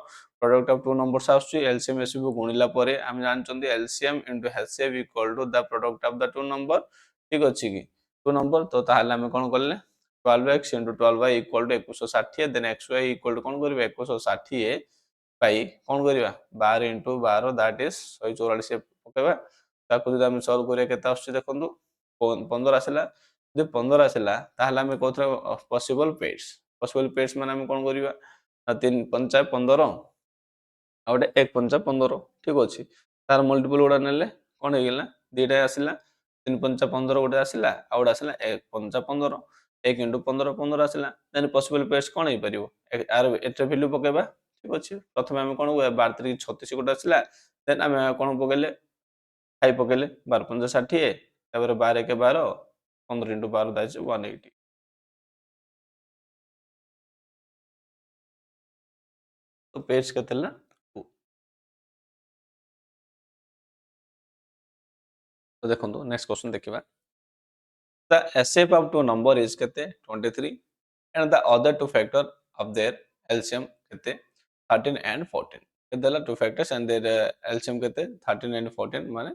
A: प्रोडक्ट ऑफ टू नंबर्स आछी एलसीएम एचसीएफ गुणिला पर हम जानचंदी LCM into HCF equal to the product of the two number ठीक अछि कि टू नंबर तो ताहले हम कोन करले 12x into 12y equal to 2160 then xy equal to कोन करबे 2160 पाई कोन करबा 12 into 12 that is 144 पकेबा ताकू जदि हम सॉल्व करिया केते आछी देखंतु 15 आसिला जे 15 आसिला ताहले हम कोथरा पॉसिबल पेयर्स माने हम कोन करबा 3 5 15 आ गोटे 1 5 15 ठीक अछि तार मल्टीपल गुडा नेले कोन हे गेला दीटा आसिला 3 5 15 गोटे आसिला आ गोटे आसिला 1 5 15 1 into 15 15 आसिला देन पॉसिबल पेयर्स कोन हे परिबो आर एटे वैल्यू पकेबा ठीक अछि प्रथमे हम कोन 12 3 36 गोटे आसिला देन हम कोन पकेले 5 पकेले 12 5 60 तापर 12 1 12 15 into 12 दैट्स 180 तो पेयर्स केते ना तो देखंतु नेक्स्ट क्वेश्चन देखिबा the HCF of two number is केते 23 and the other two factor of their LCM केते 13 and 14 केते two factors and their LCM केते 13 and 14 माने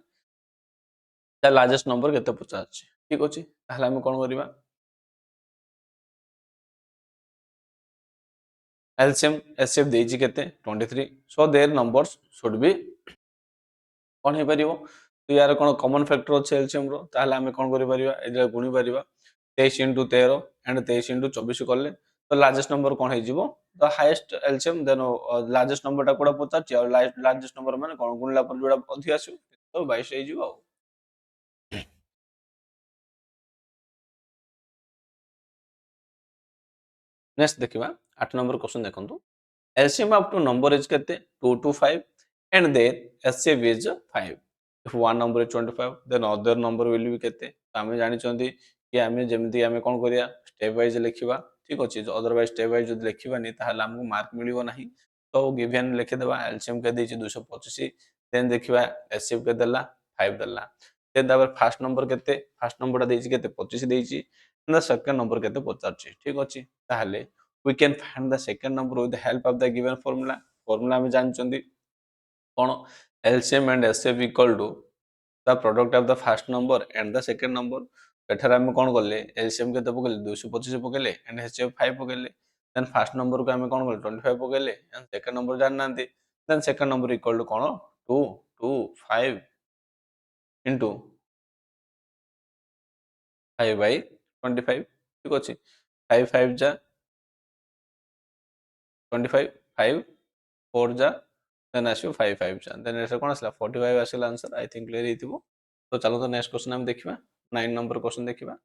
A: the largest number केते पचाछ ठीक अछि ताहले हम कोन करिबा LCM HCF देइछि केते 23 so their numbers should be कोन हे परिबो तो यार कोन कॉमन फैक्टर अछि एलसीएम रो ताहले हम कोन करि परिबा एजा गुणी परिबा 23 into 13 एंड 23 into 24 करले तो लार्जेस्ट नंबर कोन हे जिवो the highest LCM then largest number टा कोडा पचाछि और लार्जेस्ट नंबर माने कोन गुणला पर जोडा अधिक आसु तो 22 हे जिवो नेक्स्ट देखिबा 8 नंबर क्वेश्चन देखंतु LCM of two number is केते 2 to 5 and their HCF is 5 if one number is 25 then other number will be केते आमे जानि चंदी कि आमे जेमति आमे कोन करिया स्टेप वाइज लिखिबा ठीक अछि अदरवाइज स्टेप वाइज जदि लिखिबा नि ताहले हमकु मार्क मिलिबो नाही तो गिवन लिखि देबा LCM के देछि 225 देन देखिबा HCF के देला 5 देला देन तापर फर्स्ट नंबर देछि केते 25 देछि द सेकंड नंबर केते 50 ठीक अछि ताहले we can find the second number with the help of the given formula में जानचंदी कोन LCM and HCF equal to the product of the first number and the second number एठार हम कोन करले LCM केते पकेले 225 पकेले and HCF 5 पकेले देन फर्स्ट नंबर को हम कोन करले 25 पकेले एंड सेकंड नंबर जान नांती then second number equal to कोन 2 2 5 इंटू 5/25 ठीक अच्छे 5 5 जा 25 5 4 जा देन आसो 5 5 जा देन एटा कोन आसला 45 आसला आंसर आई थिंक क्लियर हेतिबो तो चलो तो नेक्स्ट क्वेश्चन हम देखिबा 9 नंबर क्वेश्चन देखिबा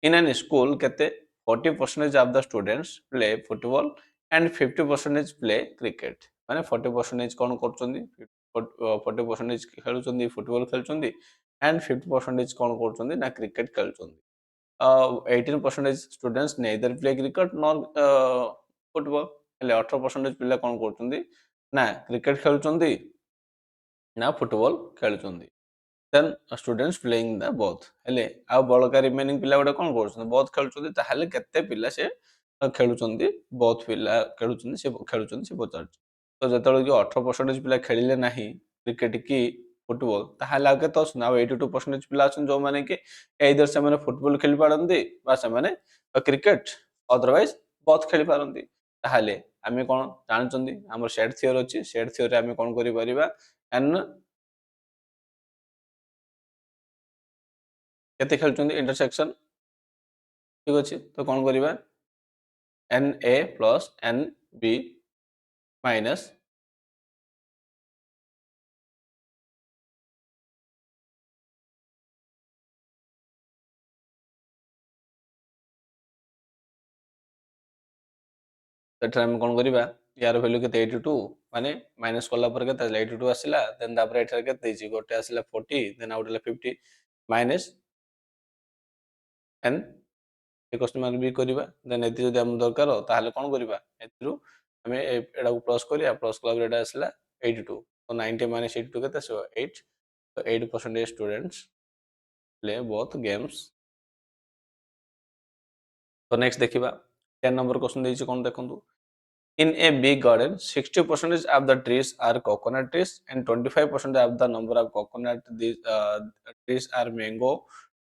A: इन एन स्कूल केते 40% of the students play football and 50% play cricket माने 40% कोन करचोंदी 40% खेलुचोंदी फुटबॉल खेलुचोंदी एंड 50% कोन करचोंदी ना क्रिकेट खेलुचोंदी 18% students neither play cricket nor football हेले 18% पिला कोन करचोंदी ना क्रिकेट खेलुचोंदी ना फुटबॉल खेलुचोंदी then students playing the both हेले आ बळका रिमेनिंग पिला गुडा कोन करछन बोथ खेलुचोंदी ताहाले केते पिला से खेलुचोंदी बोथ पिला खेलुचोंदी से पचार तो जतळे कि 18% पिला खेलिले नाही क्रिकेट की फुटबॉल ताहाले आ केते असन आ 82% पिला असन जो माने कि एइदर से माने फुटबॉल खेली पारंदी बा से माने क्रिकेट अदरवाइज बोथ खेली पारंदी ताहाले आमे कोन जानचोंदी हमर सेट थियोरी अछि सेट थियोरी आमे कोन करि परिबा एन केते खेलुचोंदी इंटरसेक्शन ठीक अछि तो कोन करिबा n a plus n b minus सेठ हम कोन करिबा यार वैल्यू केते 82 माने माइनस करला पर केते 82 आसिला देन तापर एठा केते दैछि गोटे आसिला 40 देन आउटला 50 माइनस एन ए क्वेश्चन मार्क भी करिबा देन एति जदि हम दरकार ताहाले कोन करिबा एतिरु हमें एडा को प्लस करिया प्लस कला पर एडा आसिला 82 तो 90 माइनस 82 केते आसीबो 8 तो 8% स्टूडेंट्स प्ले बोथ गेम्स तो नेक्स्ट देखिबा 10 नंबर क्वेश्चन दैछि कोन देखंतु in a big garden 60% of the trees are coconut trees and 25% of the number of coconut trees are mango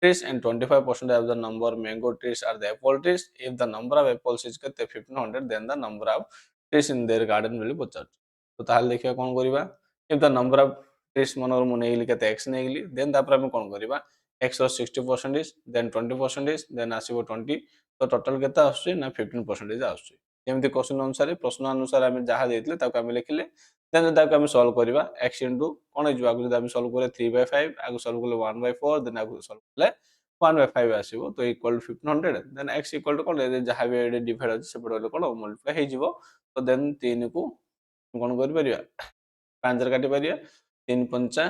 A: trees and 25% of the number of mango trees are the apple trees if the number of apples is 1500 then the number of trees in their garden will be तो ताहाल देखिया कोन करिबा if the number of trees Manor मु नेइली केते x नेइली then तापर हम कोन करिबा x रो 60% then 20% then आसीबो 20 तो टोटल केते आछी ना 15% आछी जेमति क्वेश्चन अनुसार प्रश्न अनुसार आम जहाँ देते ताको आम लिखिले देन ताको आम सॉल्व करबा x इनटू कोन हिजो आगु जदि आम सॉल्व करे 3/5 आगु सॉल्व करले 1/4 देन आगु सॉल्व करले 1/5 आसीबो तो equal to 1500 then x equal to कोन जहाँ भी एडे डिवाइड अछि से पडले कोन मल्टीप्लाई हे जिवो तो देन 3 को कोन करि परिया 5 रे काटि परिया 3 पंचा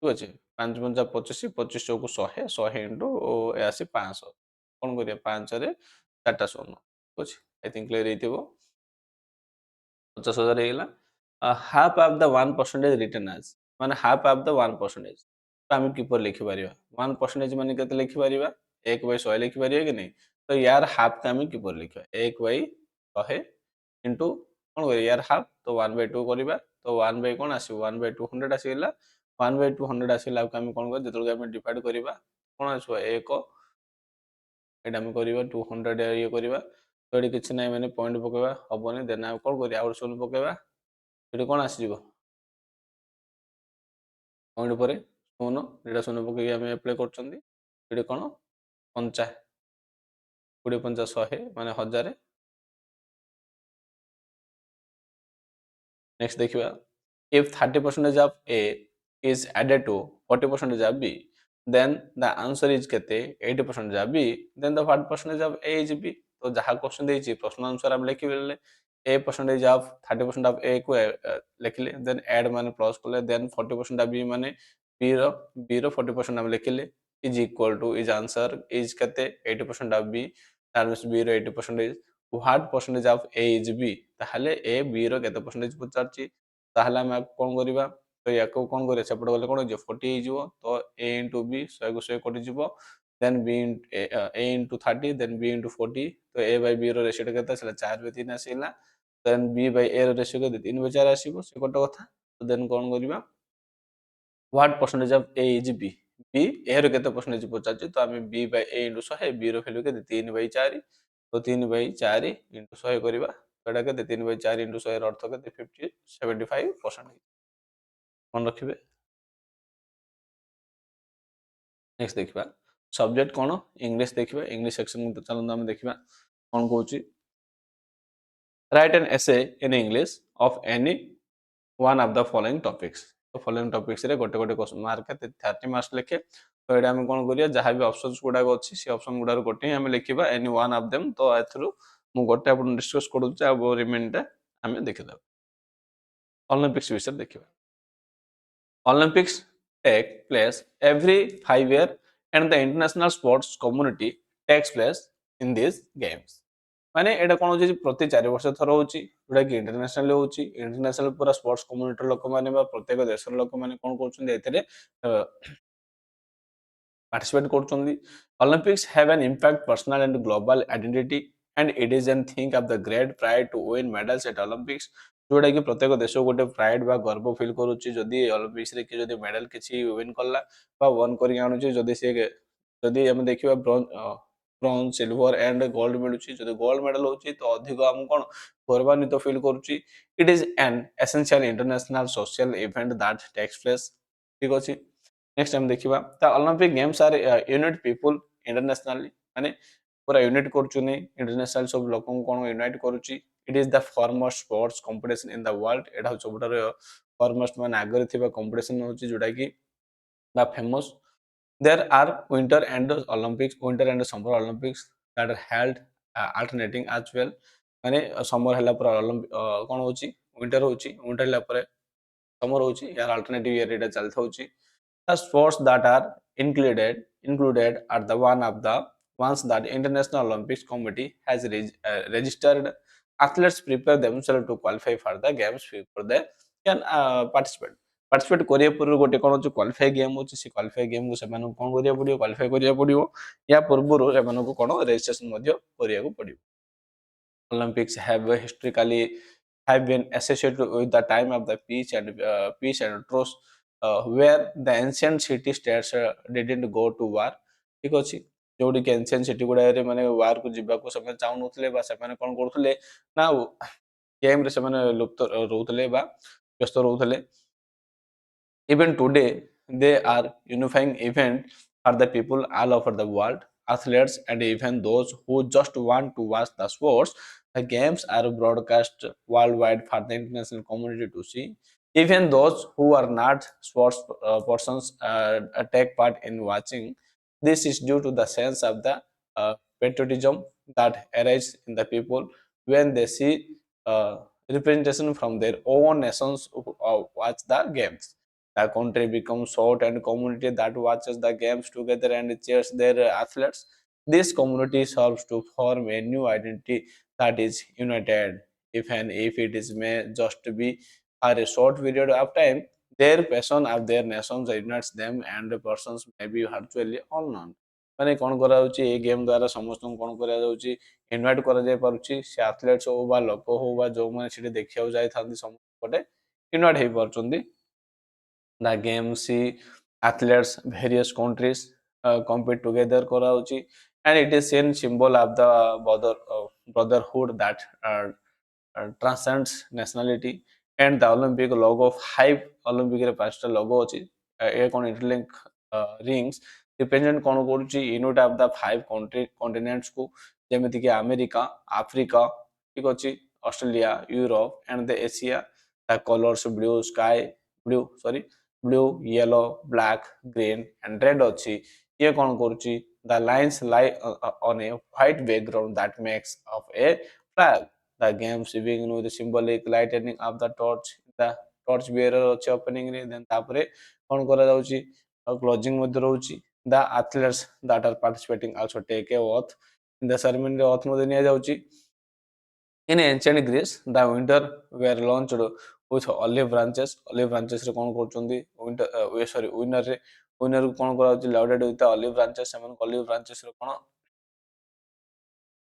A: ठीक अछि 5 पंचा 25 25 चौको 100 100 इनटू ए आसी 500 कोन करिया 5 रे 4टा 100 ठीक अछि आई थिंक क्लियर हेतिबो 50,000 ହେଇଗଲା ହାଫ୍ ଅଫ୍ ଦ 1% ରିଟର୍ନ ଆଜ୍ ମାନେ ହାଫ୍ ଅଫ୍ ଦ 1% ତ ଆମେ କିପରି ଲେଖିପାରିବା 1% ମାନେ କେତେ ଲେଖିପାରିବା 1/100 ଲେଖିପାରିବା କି ନାହିଁ ତ ୟାର ହାଫ୍ ଆମେ କିପରି ଲେଖିବା 1/100 ଇଣ୍ଟୁ କ'ଣ କରିବା ୟାର ହାଫ୍ ତ 1/2 କରିବା ତ 1 କ'ଣ ଆସିବ 1/200 ଆସିଗଲା 1/200 ଆସିଲା ଆଉ ଆମେ କ'ଣ କରିବା ଯେତେବେଳେ ଆମେ ଡିଭାଇଡ୍ କରିବା କ'ଣ ଆସିବ 1 ଏଇଟା ଆମେ କରିବା 200 ଇଏ କରିବା ତ ଏଠି କିଛି ନାହିଁ ମାନେ ପଏଣ୍ଟ ପକେଇବା ହବନି ଦେନ୍ ଆଉ କ'ଣ କରିବା ଆଉ ଶୂନ ପକେଇବା ଏଠି କ'ଣ ଆସିଯିବ ପଏଣ୍ଟ ପରେ ଶୂନ ଏଇଟା ଶୂନ ପକେଇକି ଆମେ ଆପ୍ଲାଏ କରୁଛନ୍ତି ଏଠି କ'ଣ 50 20 50 100 ମାନେ 1000 नेक्स्ट देखिए if 30% of A is added to 40% of B then the answer is केते 80% of B then the what percentage of A is B तो जहाँ क्वेश्चन देछि प्रश्न अनुसार हम लिखि बेले A percentage of 30% of A को लिखिले then add माने प्लस कले then 40% of B माने B रो 40% हम लिखिले is equal to is answer is केते 80% of B that means B row 80% is what percentage of A is B ताहले A B रो केते परसेंटेज पचारछि ताहले हम कोन करिबा तो याको कोन करे सेपट गले कोन जे 40 हे जिवो तो A into B 100 को 100 कटि जिवो then B A into 30 then B into 40 तो A by B रो रेशियो केते आसिला 4/3 आसिला then B by A रो रेशियो केते 3/4 आसीबो से कट कथा तो देन कोन करिबा what percentage of A is B B A रो केते परसेंटेज पचारछि तो हम B by A into 100 B रो वैल्यू केते 3/4 तो 3/4 into 100 करिबा तो एटा केते 3/4 into 100 ର ଅର୍ଥ କେତେ 75% ମନେ ରଖିବେ नेक्स्ट देखिबा सब्जेक्ट कोन इंग्लिश देखिबा इंग्लिश सेक्शन को चलନ୍ତୁ ଆମେ ଦେଖିବା कोन कहूची write an essay in English of any one of the following topics तो फॉलोइंग टॉपिक्स रे गोटे गोटे क्वेश्चन मार्क 30 मार्क्स लेखे तो एटा हम कोन करिया जहां भी ऑप्शंस गुडा अछि से ऑप्शन गुडा गोटे हम लिखिबा एनी वन ऑफ देम तो एथरु मु गोटे अपन डिस्कस करूची आ रिमेंडर हम देखिदा ओलंपिक्स विषय देखिबा Olympics take place every 5 years, and the international sports community takes place in these games. माने एटा कोन होची प्रति 4 वर्ष थर होची जोटा कि इंटरनेशनल होची इंटरनेशनल पूरा स्पोर्ट्स कम्युनिटी लोक माने बा प्रत्येक देशर लोक माने कोन करछन एथिरे participate କରୁଛନ୍ତି Olympics have an impact personal and global identity and it is an thing of the great pride to win medals at Olympics जोटा कि प्रत्येक देश गोटे प्राइड बा गर्व फील करूची जदी ओलंपिक्स रे कि जदी मेडल किछि विन करला बा वन करि आनुची जदी से जदी हम देखिबा ब्रोंज सिल्वर एंड गोल्ड मिलुची जदी गोल्ड मेडल होची तो अधिक हम कोन गौरवान्वित फील करूची it is an essential international social event that takes place ठीक अछि नेक्स्ट हम देखिबा the Olympic games are unit people internationally माने पूरा यूनिट करचुनी इंटरनेशनल सब लोकन कोन यूनाइट करूची it is the foremost sports competition in the world एटा सबुठार फॉरमोस्ट माने आगरे थिबा कंपटीशन होची जोटा कि the famous there are winter and summer Olympics that are held alternating as well माने समर हला पर ओलंपिक कोन होची विंटर हला पर समर होची यार अल्टरनेटिव ईयर एटा चलथा होची the sports that are included are the one of the ones that the International Olympics Committee has registered. Athletes prepare themselves to qualify for the games before they can participate. Participate करिया पूर्व गोटे कोन जो क्वालिफाई गेम होची से क्वालिफाई गेम को सेमान कोन करिया पडियो क्वालिफाई करिया पडियो या पूर्व सेमान को कोन रजिस्ट्रेशन मध्य करिया को पडियो Olympics have historically have been associated with the time of the peace and truce, where the ancient city states didn't go to war. ठीक अछि जोडी के एंशियंट सिटी गुडा रे माने वार को जिबा को समय चाहू नथले बा से माने कोन करथले ना गेम रे से माने लुप्त रहउतले बा व्यस्त रहउतले even today, they are unifying event for the people all over the world. Athletes and even those who just want to watch the sports, the games are broadcast worldwide for the international community to see. Even those who are not sports persons take part in watching. This is due to the sense of the patriotism that arises in the people when they see representation from their own nations who watch the games. The country becomes short and community that watches the games together and cheers their athletes. This community serves to form a new identity that is united. Even if it is may just be for a short period of time, their passion of their nations unites them and the persons may be virtually unknown. ମାନେ କଣ କରାଯାଉଛି ଏଇ ଗେମ୍ ଦ୍ୱାରା ସମସ୍ତଙ୍କୁ କଣ କରାଯାଉଛି ଇନଭାଇଟ୍ କରାଯାଇ ପାରୁଛି ସେ ଆଥଲେଟ୍ସ ହଉ ବା ଲୋକ ହଉ ବା ଯୋଉମାନେ ସେଠି ଦେଖିବାକୁ ଯାଇଥାନ୍ତି ସମସ୍ତେ ଗୋଟେ ଇନଭାଇଟ୍ ହେଇପାରୁଛନ୍ତି the game see athletes various countries compete together କରାଉଛି and it is seen symbol of the brotherhood that transcends nationality and the Olympic logo five Olympic रे पांचटा logo अछि ए कोन इंटरलिंक रिंग्स रिप्रेजेंट कोन करूची unit of the five country continents को जेमिति कि अमेरिका अफ्रीका ठीक अछि Australia Europe and the Asia the colours blue yellow black green and red अछि ये कोन करूची the lines lie on a white background that makes of a flag the game begin with the symbolic lightning of the torch bearer अछि opening रे देन तापरे कोन करा जाउची क्लोजिंग मध्ये रहउची the athletes that are participating also take a oath in the ceremony oath मध्ये निया जाउची in ancient Greece, the winter were launched with olive branches. Olive branches रे कोन करचोंदी winter winner रे winner को कोन करा होची lauded with the olive branches सेमन olive branches रे कोन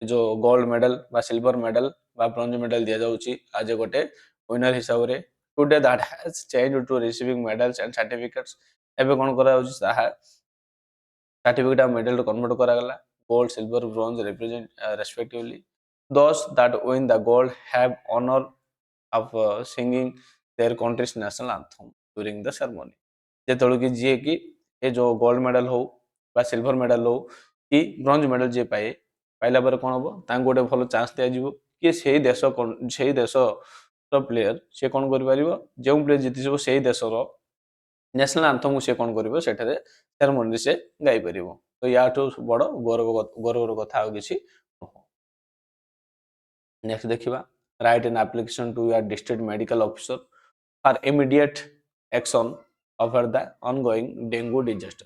A: जो गोल्ड मेडल बा सिल्वर मेडल बा ब्रोंज मेडल दिया जाउची आज गोटे विनर हिसाब रे today that has changed to receiving medals and certificates एबे कोन करा होची साहा सर्टिफिकेट ऑफ मेडल कन्वर्ट करा गला gold silver bronze represent respectively those that win the gold have honor of singing their country's national anthem during the ceremony जेतळो कि जे कि ए जो गोल्ड मेडल हो बा सिल्वर मेडल हो कि ब्रोंज मेडल जे पाए पाइला पर कौन हम तांको गोटे भल चांस दिज्व कि से देश प्लेयर सी कौन कर जो प्लेयर जीतिव से देशर ନ୍ୟାସନାଲ ଆନ୍ଥମ ସେ କଣ କରିବ ସେଠାରେ ସେରେମୋନିରେ ସେ ଗାଇପାରିବ ତ ୟାଠୁ ବଡ଼ ଗୌରବର କଥା ଆଉ କିଛି ନୁହଁ। ନେକ୍ସଟ ଦେଖିବା write an application to your district medical officer for immediate action over the ongoing dengue disaster.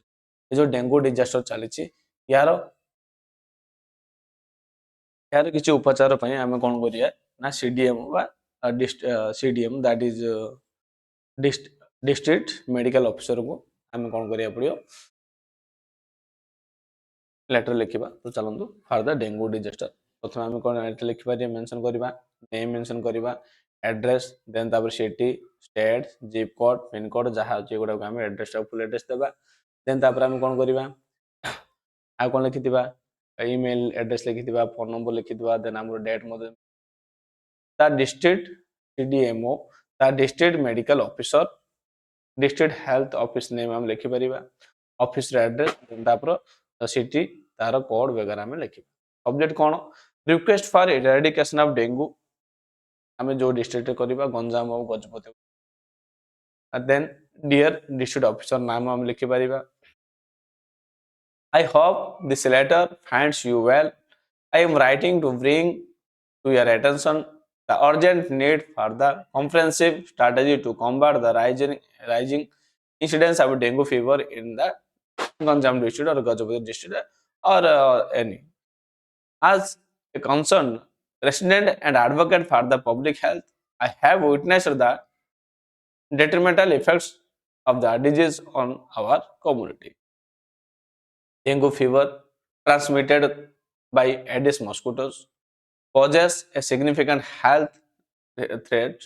A: ଏ ଯୋଉ ଡେଙ୍ଗୁ ଡିଜାଷ୍ଟର ଚାଲିଛି ୟାର କିଛି ଉପଚାର ପାଇଁ ଆମେ କଣ କରିବା ନା ସିଡିଏମ୍ ବା CDM that is district medical officer को आम कौन करा पड़ो लेटर लिखा तो चलतु फॉर द डेंगू डिजास्टर प्रथम आम कौन लिखिपर मेंशन करवा नेम मेंशन करवा address then city state zip code pin code जहाँ अच्छे गुड़ा आम एड्रेस फुल एड्रेस देवा देन आम कौन करवा आ कौन लिखि ईमेल एड्रेस लिखि फोन नंबर लिखि देन आम date district CDMO district medical officer district health office name आम लिखिपर ऑफिस एड्रेस सिटी तार कोड वगैरह आम लिखा सब्जेक्ट कौन request for eradication of dengue आम जो डिस्ट्रिक्ट करवा गंजाम और Gajapati then dear district officer नाम आम लिखिपर I hope this letter finds you well. I am writing to bring to your attention the urgent need for the comprehensive strategy to combat the rising incidence of dengue fever in the Ganjam district or Gajapati district or any. As a concerned resident and advocate for the public health, I have witnessed the detrimental effects of the disease on our community. Dengue fever, transmitted by Aedes mosquitoes, poses a significant health threat,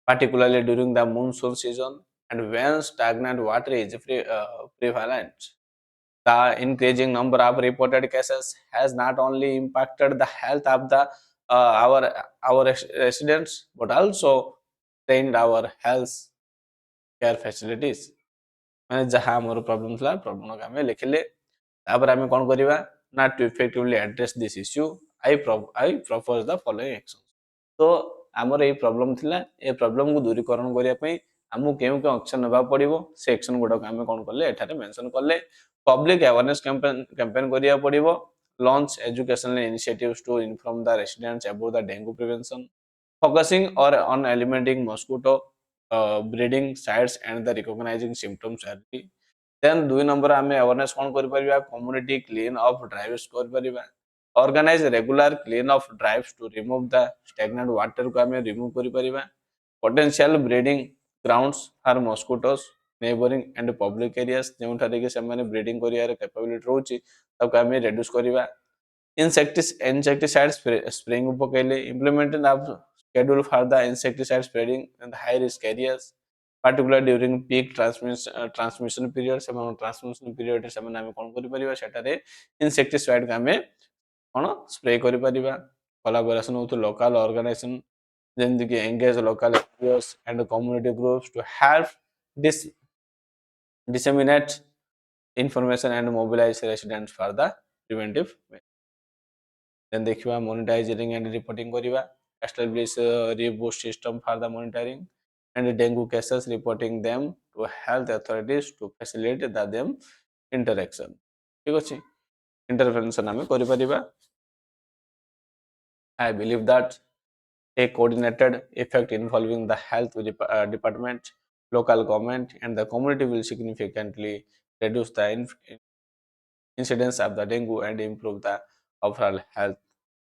A: particularly during the monsoon season and when stagnant water is prevalent. The increasing number of reported cases has not only impacted the health of the our residents but also strained our health care facilities. ମାନେ ଯାହା ଆମର ପ୍ରୋବ୍ଲେମ ଥିଲା ପ୍ରୋବ୍ଲେମ ଆମେ ଲେଖିଲେ ତାପରେ ଆମେ କଣ କରିବା ନା to effectively address this issue I propose the following action. ତ ଆମର ଏଇ ପ୍ରୋବ୍ଲେମ ଥିଲା ଏ ପ୍ରୋବ୍ଲେମକୁ ଦୂରୀକରଣ କରିବା ପାଇଁ ଆମକୁ କେଉଁ କେଉଁ ଆକ୍ସନ ନେବାକୁ ପଡିବ ସେ ଆକ୍ସନ ଗୁଡାକ ଆମେ କଣ କଲେ ଏଠାରେ ମେନସନ କଲେ ପବ୍ଲିକ ଆୱାରନେସ କ୍ୟାମ୍ପେନ କରିବାକୁ ପଡିବ launch educational initiatives to inform the residents about the dengue prevention focusing on eliminating mosquito breeding sites and the recognizing symptoms early. Then 2 number आम अवेयरनेस कौन कर कम्युनिटी क्लीन अप ड्राइव्स कर organise regular clean up drives to remove the stagnant water को आम रिमूव कर potential breeding grounds for mosquitoes neighbouring and public areas जो ब्रीडिंग कर कैपेबिलिटी रोचे आम रेड्यूस करवा insecticide spraying पकड़े implementing of schedule for the insecticide spreading in the high risk areas particularly during peak transmission period transmission period ସେମାନେ ଆମେ କଣ କରିପାରିବା ସେଠାରେ insecticide କୁ ଆମେ କଣ ସ୍ପ୍ରେ କରିପାରିବା collaboration with local organization ଯେମିତି କି engage local NGOs and community groups to help this disseminate information and mobilize residents for the preventive measures. Then देखिवा monitoring and reporting करिवा establish a reboot system for the monitoring and dengue cases reporting them to health authorities to facilitate the them interaction ठीक अछि intervention आमे करि परिबा I believe that a coordinated effect involving the health department local government and the community will significantly reduce the incidence of the dengue and improve the overall health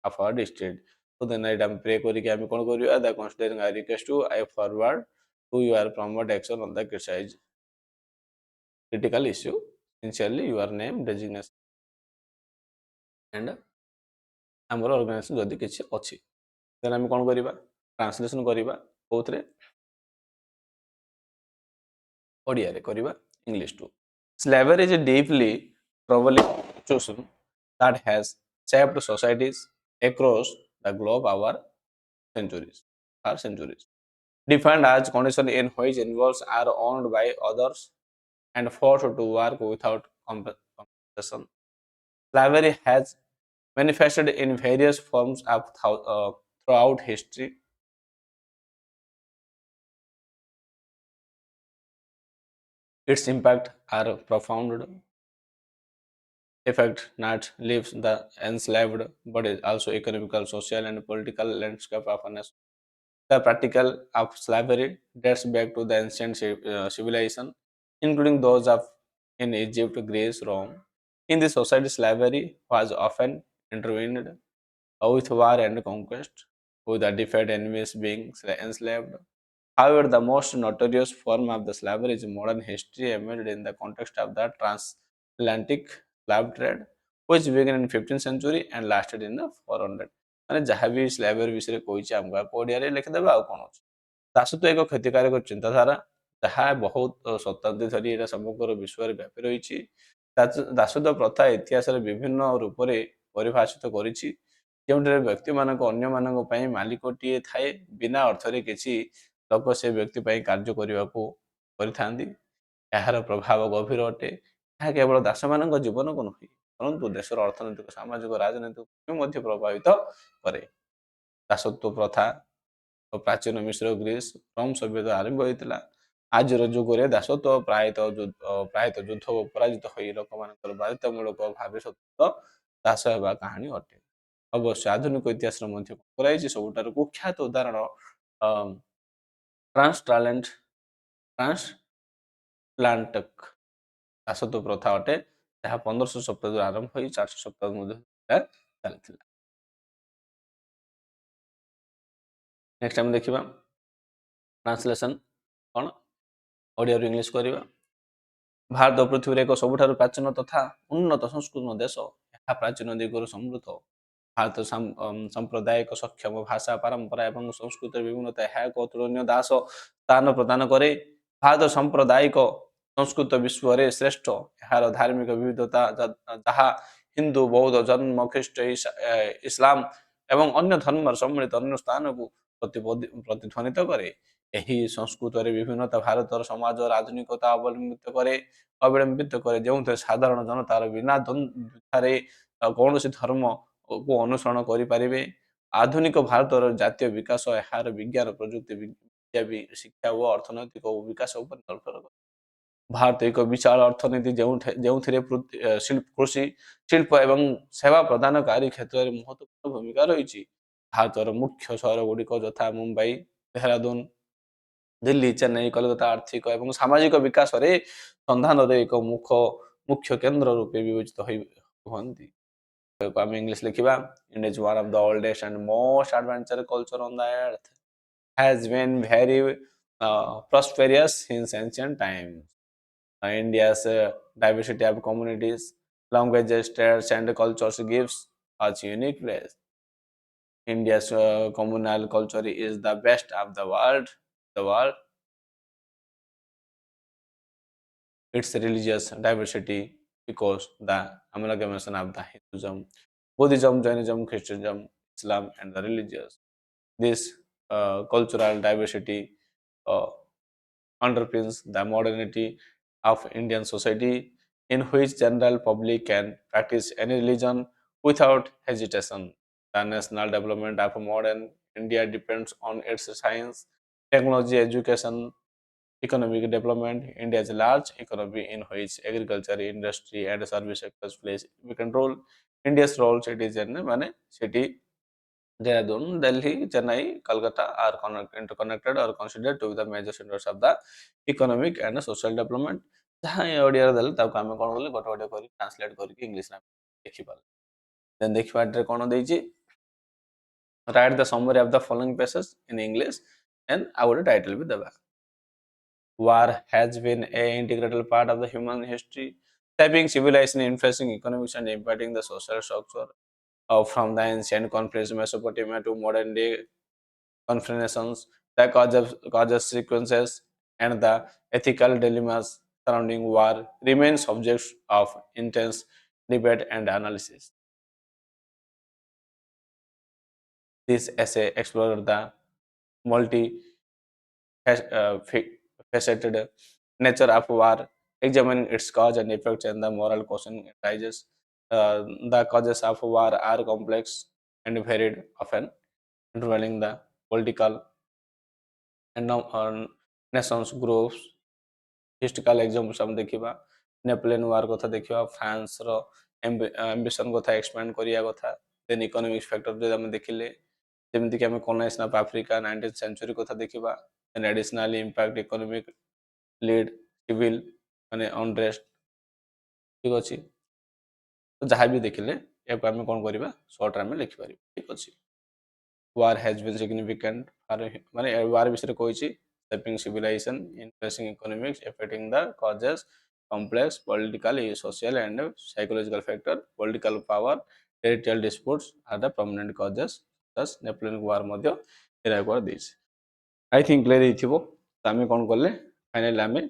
A: of our district. So then I pray kori ki ame kon koriba the considering I request to I forward to your promote action on the critical issue. Sincerely your name designation and ଆମର ଅର୍ଗାନାଇଜେସନ ଯଦି କିଛି ଅଛି ଦେନ୍ ଆମେ କଣ କରିବା ଟ୍ରାନ୍ସଲେସନ କରିବା କୋଉଥିରେ ଓଡ଼ିଆରେ କରିବା English to slavery is a deeply troubling situation that has shaped societies across the globe centuries. Defined as conditions in which individuals are owned by others and forced to work without compensation. session. Slavery has manifested in various forms throughout history. Its impact are profound. Effect not leaves the enslaved, but is also economical, social, and political landscape of a nation. The practical of slavery dates back to the ancient civilization, including those of in Egypt, Greece, Rome. In this society, slavery was often intervened with war and conquest, with the defeated enemies being enslaved. However, the most notorious form of the slavery is modern history emerged in the context of the transatlantic slave trade, which began in 15th century and lasted in the 400. ମାନେ ଯାହା ବି ସ୍ଲାଭେରୀ ବିଷୟରେ କହିଛି ଆମକୁ ଆକୁ ଓଡ଼ିଆରେ ଲେଖିଦେବା ଆଉ କ'ଣ ଅଛି। ଦାସତ୍ୱ ଏକ କ୍ଷତିକାରକ ଚିନ୍ତାଧାରା ଯାହା ବହୁତ ଶତାବ୍ଦୀ ଧରି ଏଇଟା ସମଗ୍ର ବିଶ୍ୱରେ ବ୍ୟାପି ରହିଛି। ଦାସତ୍ୱ ପ୍ରଥା ଇତିହାସରେ ବିଭିନ୍ନ ରୂପରେ ପରିଭାଷିତ କରିଛି, ଯେଉଁଠାରେ ବ୍ୟକ୍ତିମାନଙ୍କ ଅନ୍ୟମାନଙ୍କ ପାଇଁ ମାଲିକଟିଏ ଥାଏ, ବିନା ଅର୍ଥରେ କିଛି ଲୋକ ସେ ବ୍ୟକ୍ତି ପାଇଁ କାର୍ଯ୍ୟ କରିବାକୁ କରିଥାନ୍ତି। ଏହାର ପ୍ରଭାବ ଗଭୀର ଅଟେ। ଏହା କେବଳ ଦାସମାନଙ୍କ ଜୀବନକୁ ନୁହେଁ, ପରନ୍ତୁ ଦେଶର ଅର୍ଥନୈତିକ, ସାମାଜିକ, ରାଜନୈତିକ ମଧ୍ୟ ପ୍ରଭାବିତ କରେ। ଦାସତ୍ୱ ପ୍ରଥା ପ୍ରାଚୀନ ମିଶ୍ର, ଗ୍ରୀସ, ରୋମ ସଭ୍ୟତା ଆରମ୍ଭ ହୋଇଥିଲା। ଆଜିର ଯୁଗରେ ଦାସତ୍ୱ ପ୍ରାୟତଃ ଯୁଦ୍ଧ ଓ ପରାଜିତ ହୋଇ ଲୋକମାନଙ୍କର ବାଧ୍ୟତାମୂଳକ ଭାବେ ସତତ ଦାସ ହେବା କାହାଣୀ ଅଟେ। ଅବଶ୍ୟ ଆଧୁନିକ ଇତିହାସରେ ମଧ୍ୟ କରାଯାଇଛି। ସବୁଠାରୁ କୁଖ୍ୟାତ ଉଦାହରଣ ଟ୍ରାନ୍ସଟ୍ରାଲେଣ୍ଟ ଟ୍ରାନ୍ସପ୍ଲାଣ୍ଟକ ଦାସତ୍ୱ ପ୍ରଥା ଅଟେ, ଯାହା 1500 ଶତାବ୍ଦୀରୁ ଆରମ୍ଭ ହୋଇ 400 ଶତାବ୍ଦୀ ମଧ୍ୟ ଚାଲିଥିଲା। ନେକ୍ସଟ ଆମେ ଦେଖିବା ଟ୍ରାନ୍ସଲେସନ୍ କ'ଣ, ଓଡ଼ିଆରୁ ଇଂଲିଶ କରିବା। ଭାରତ ପୃଥିବୀରେ ଏକ ସବୁଠାରୁ ପ୍ରାଚୀନ ତଥା ଉନ୍ନତ ସଂସ୍କୃତ ଦେଶ। ଏହା ପ୍ରାଚୀନ ଦିଗରୁ ସମୃଦ୍ଧ। ଭାରତ ସାମ୍ପ୍ରଦାୟିକ ସକ୍ଷମ ଭାଷା, ପରମ୍ପରା ଏବଂ ସଂସ୍କୃତିର ବିଭିନ୍ନତା ଏହା ଏକ ଅତୁଳନୀୟ ଦାସ ସ୍ଥାନ ପ୍ରଦାନ କରେ। ଭାରତ ସାମ୍ପ୍ରଦାୟିକ ସଂସ୍କୃତ ବିଶ୍ୱରେ ଶ୍ରେଷ୍ଠ। ଏହାର ଧାର୍ମିକ ବିବିଧତା ଯାହା ହିନ୍ଦୁ, ବୌଦ୍ଧ, ଜୈନ, ଖ୍ରୀଷ୍ଟ, ଇସଲାମ ଏବଂ ଅନ୍ୟ ଧର୍ମର ସମ୍ମିଳିତ ଅନ୍ୟ ସ୍ଥାନକୁ ପ୍ରତିଧ୍ୱନିତ କରେ। ଏହି ସଂସ୍କୃତରେ বিভিন্নতা ଭାରତର ସମାଜର ଆଧୁନିକତା ଅବଲମ୍ବିତ କରେ, ଯେଉଁଥିରେ ସାଧାରଣ ଜନତାର ବିନା ଦ୍ୱନ୍ଦ୍ୱରେ କୌଣସି ଧର୍ମକୁ ଅନୁସରଣ କରିପାରିବେ। ଆଧୁନିକ ଭାରତର ଜାତୀୟ ବିକାଶ ଏହାର ବିଜ୍ଞାନ, ପ୍ରଯୁକ୍ତି ବିଦ୍ୟା, ଶିକ୍ଷା ଓ ଅର୍ଥନୈତିକ ବିକାଶ ଉପରେ ନିର୍ଭର କରେ। ଭାରତ ଏକ ବିଶାଳ ଅର୍ଥନୀତି ଯେଉଁଥିରେ କୃଷି, ଶିଳ୍ପ ଏବଂ ସେବା ପ୍ରଦାନକାରୀ କ୍ଷେତ୍ରରେ ମହତ୍ୱପୂର୍ଣ୍ଣ ଭୂମିକା ରହିଛି। ଭାରତର ମୁଖ୍ୟ ସହରଗୁଡ଼ିକ ଯଥା ମୁମ୍ବାଇ, ଦେହରାଦୁନ, ଦିଲ୍ଲୀ, ଚେନ୍ନାଇ, କଲିକତା ଆର୍ଥିକ ଏବଂ ସାମାଜିକ ବିକାଶରେ ସନ୍ଧାନରେ ଏକ ମୁଖ୍ୟ କେନ୍ଦ୍ର ରୂପେ ବିବେଚିତ ହୁଅନ୍ତି। ଆମେ ଇଂଲିଶ ଲେଖିବା। India is one of the oldest and most adventure culture on the earth, has been very prosperous since ancient times. India's diversity of communities, languages, states, and cultures gives us unique place. India's communal culture is the best of the world. The world, its religious diversity because the amalgamation of the Hinduism, Buddhism, Jainism, Christianism, Islam, and the religious. This cultural diversity uh, underpins the modernity of Indian society, in which general public can practice any religion without hesitation. The national development of modern India depends on its science, technology, education, economic development. India is a large economy in which agriculture, industry, and service sectors play significant role. India's role cities and city Dehradun, Delhi, Chennai, Calcutta are interconnected or considered to be the major centers of the economic and social development. ଯାହା ଓଡ଼ିଆରେ ଦେଲେ ତାକୁ ଆମେ କ'ଣ କଲେ ଗୋଟେ ଗୋଟେ କରି ଟ୍ରାନ୍ସଲେଟ୍ କରିକି ଇଂଲିଶରେ ଦେଖିପାରିଲେ। ଦେନ୍ ଦେଖିବା ଏଠାରେ କ'ଣ ଦେଇଛି, write the summary of the following passage in English and ଆଉ ଗୋଟେ ଟାଇଟଲ ବି ଦେବା। War has been an integral part of the human history, shaping civilization, influencing economics, and impacting the social structure. From the ancient conflicts of Mesopotamia to modern day confrontations, the causes, sequences, and the ethical dilemmas surrounding war remain subjects of intense debate and analysis. This essay explored the multi faceted nature of war, examining its cause and effects and the moral question arises. The causes of war are complex and varied, often involving the political and nations groups. Historical examples हम देखा नेपोलियन वार कथा देखा फ्रांस रो एम्बिशन कथा एक्सपैंड करिया कथा देन इकोनॉमिक्स फैक्टर जे हम देखिले जेमति कि हम colonisation of Africa 19th century कथा देखिबा then additionally impact economic lead civil माने अनरेस्ट ठीक अछि तो जहाँ भी देखिले याको हम कोन करिबा शॉर्ट रे में लिखि पारिबा ठीक अछि war has been significant माने war विषय कोइछि shaping civilization influencing economics affecting the causes complex political social and psychological factor political power territorial disputes are the prominent causes thus Napoleonic war Madhya era कर देछि आई थिंक क्लियर हिथिबो त आमे कोन करले फाइनली आमे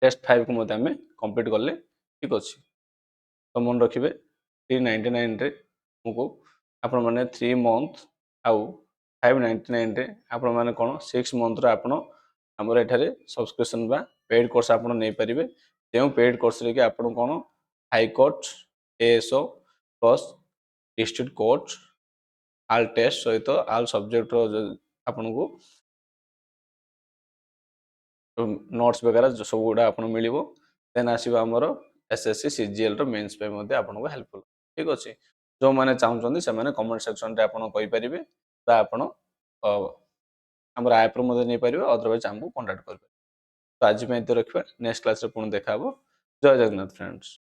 A: टेस्ट 5 को मते आमे कंप्लीट करले ठीक अछि तो मन रखिबे 399 रे हमको आपण माने 3 मंथ आउ 599 रे आपण माने कोन 6 मंथ रे आपण हमर एठारे सब्सक्रिप्शन बा पेड कोर्स आपण नै परिबे जेउ पेड कोर्स रे कि आपण कोन high court ASO plus district court all test सहित आल सब्जेक्ट रो आपण को नोट्स वगैरह सब गुड़ा आपन मिलिबो देन आसीबा हमर एसएससी सीजीएल रो मेंस पे मध्ये आपन को हेल्पफुल ठीक अछि जो माने चाहउछन्ती से माने कमेंट सेक्शन रे आपन कहि परिबे बा आपन हमर ऐप रो मध्ये नै परिबे अदरवाइज हमको कांटेक्ट करबे तो आज में तो रखबा नेक्स्ट क्लास रे पुन देखाबो जय जगन्नाथ फ्रेंड्स।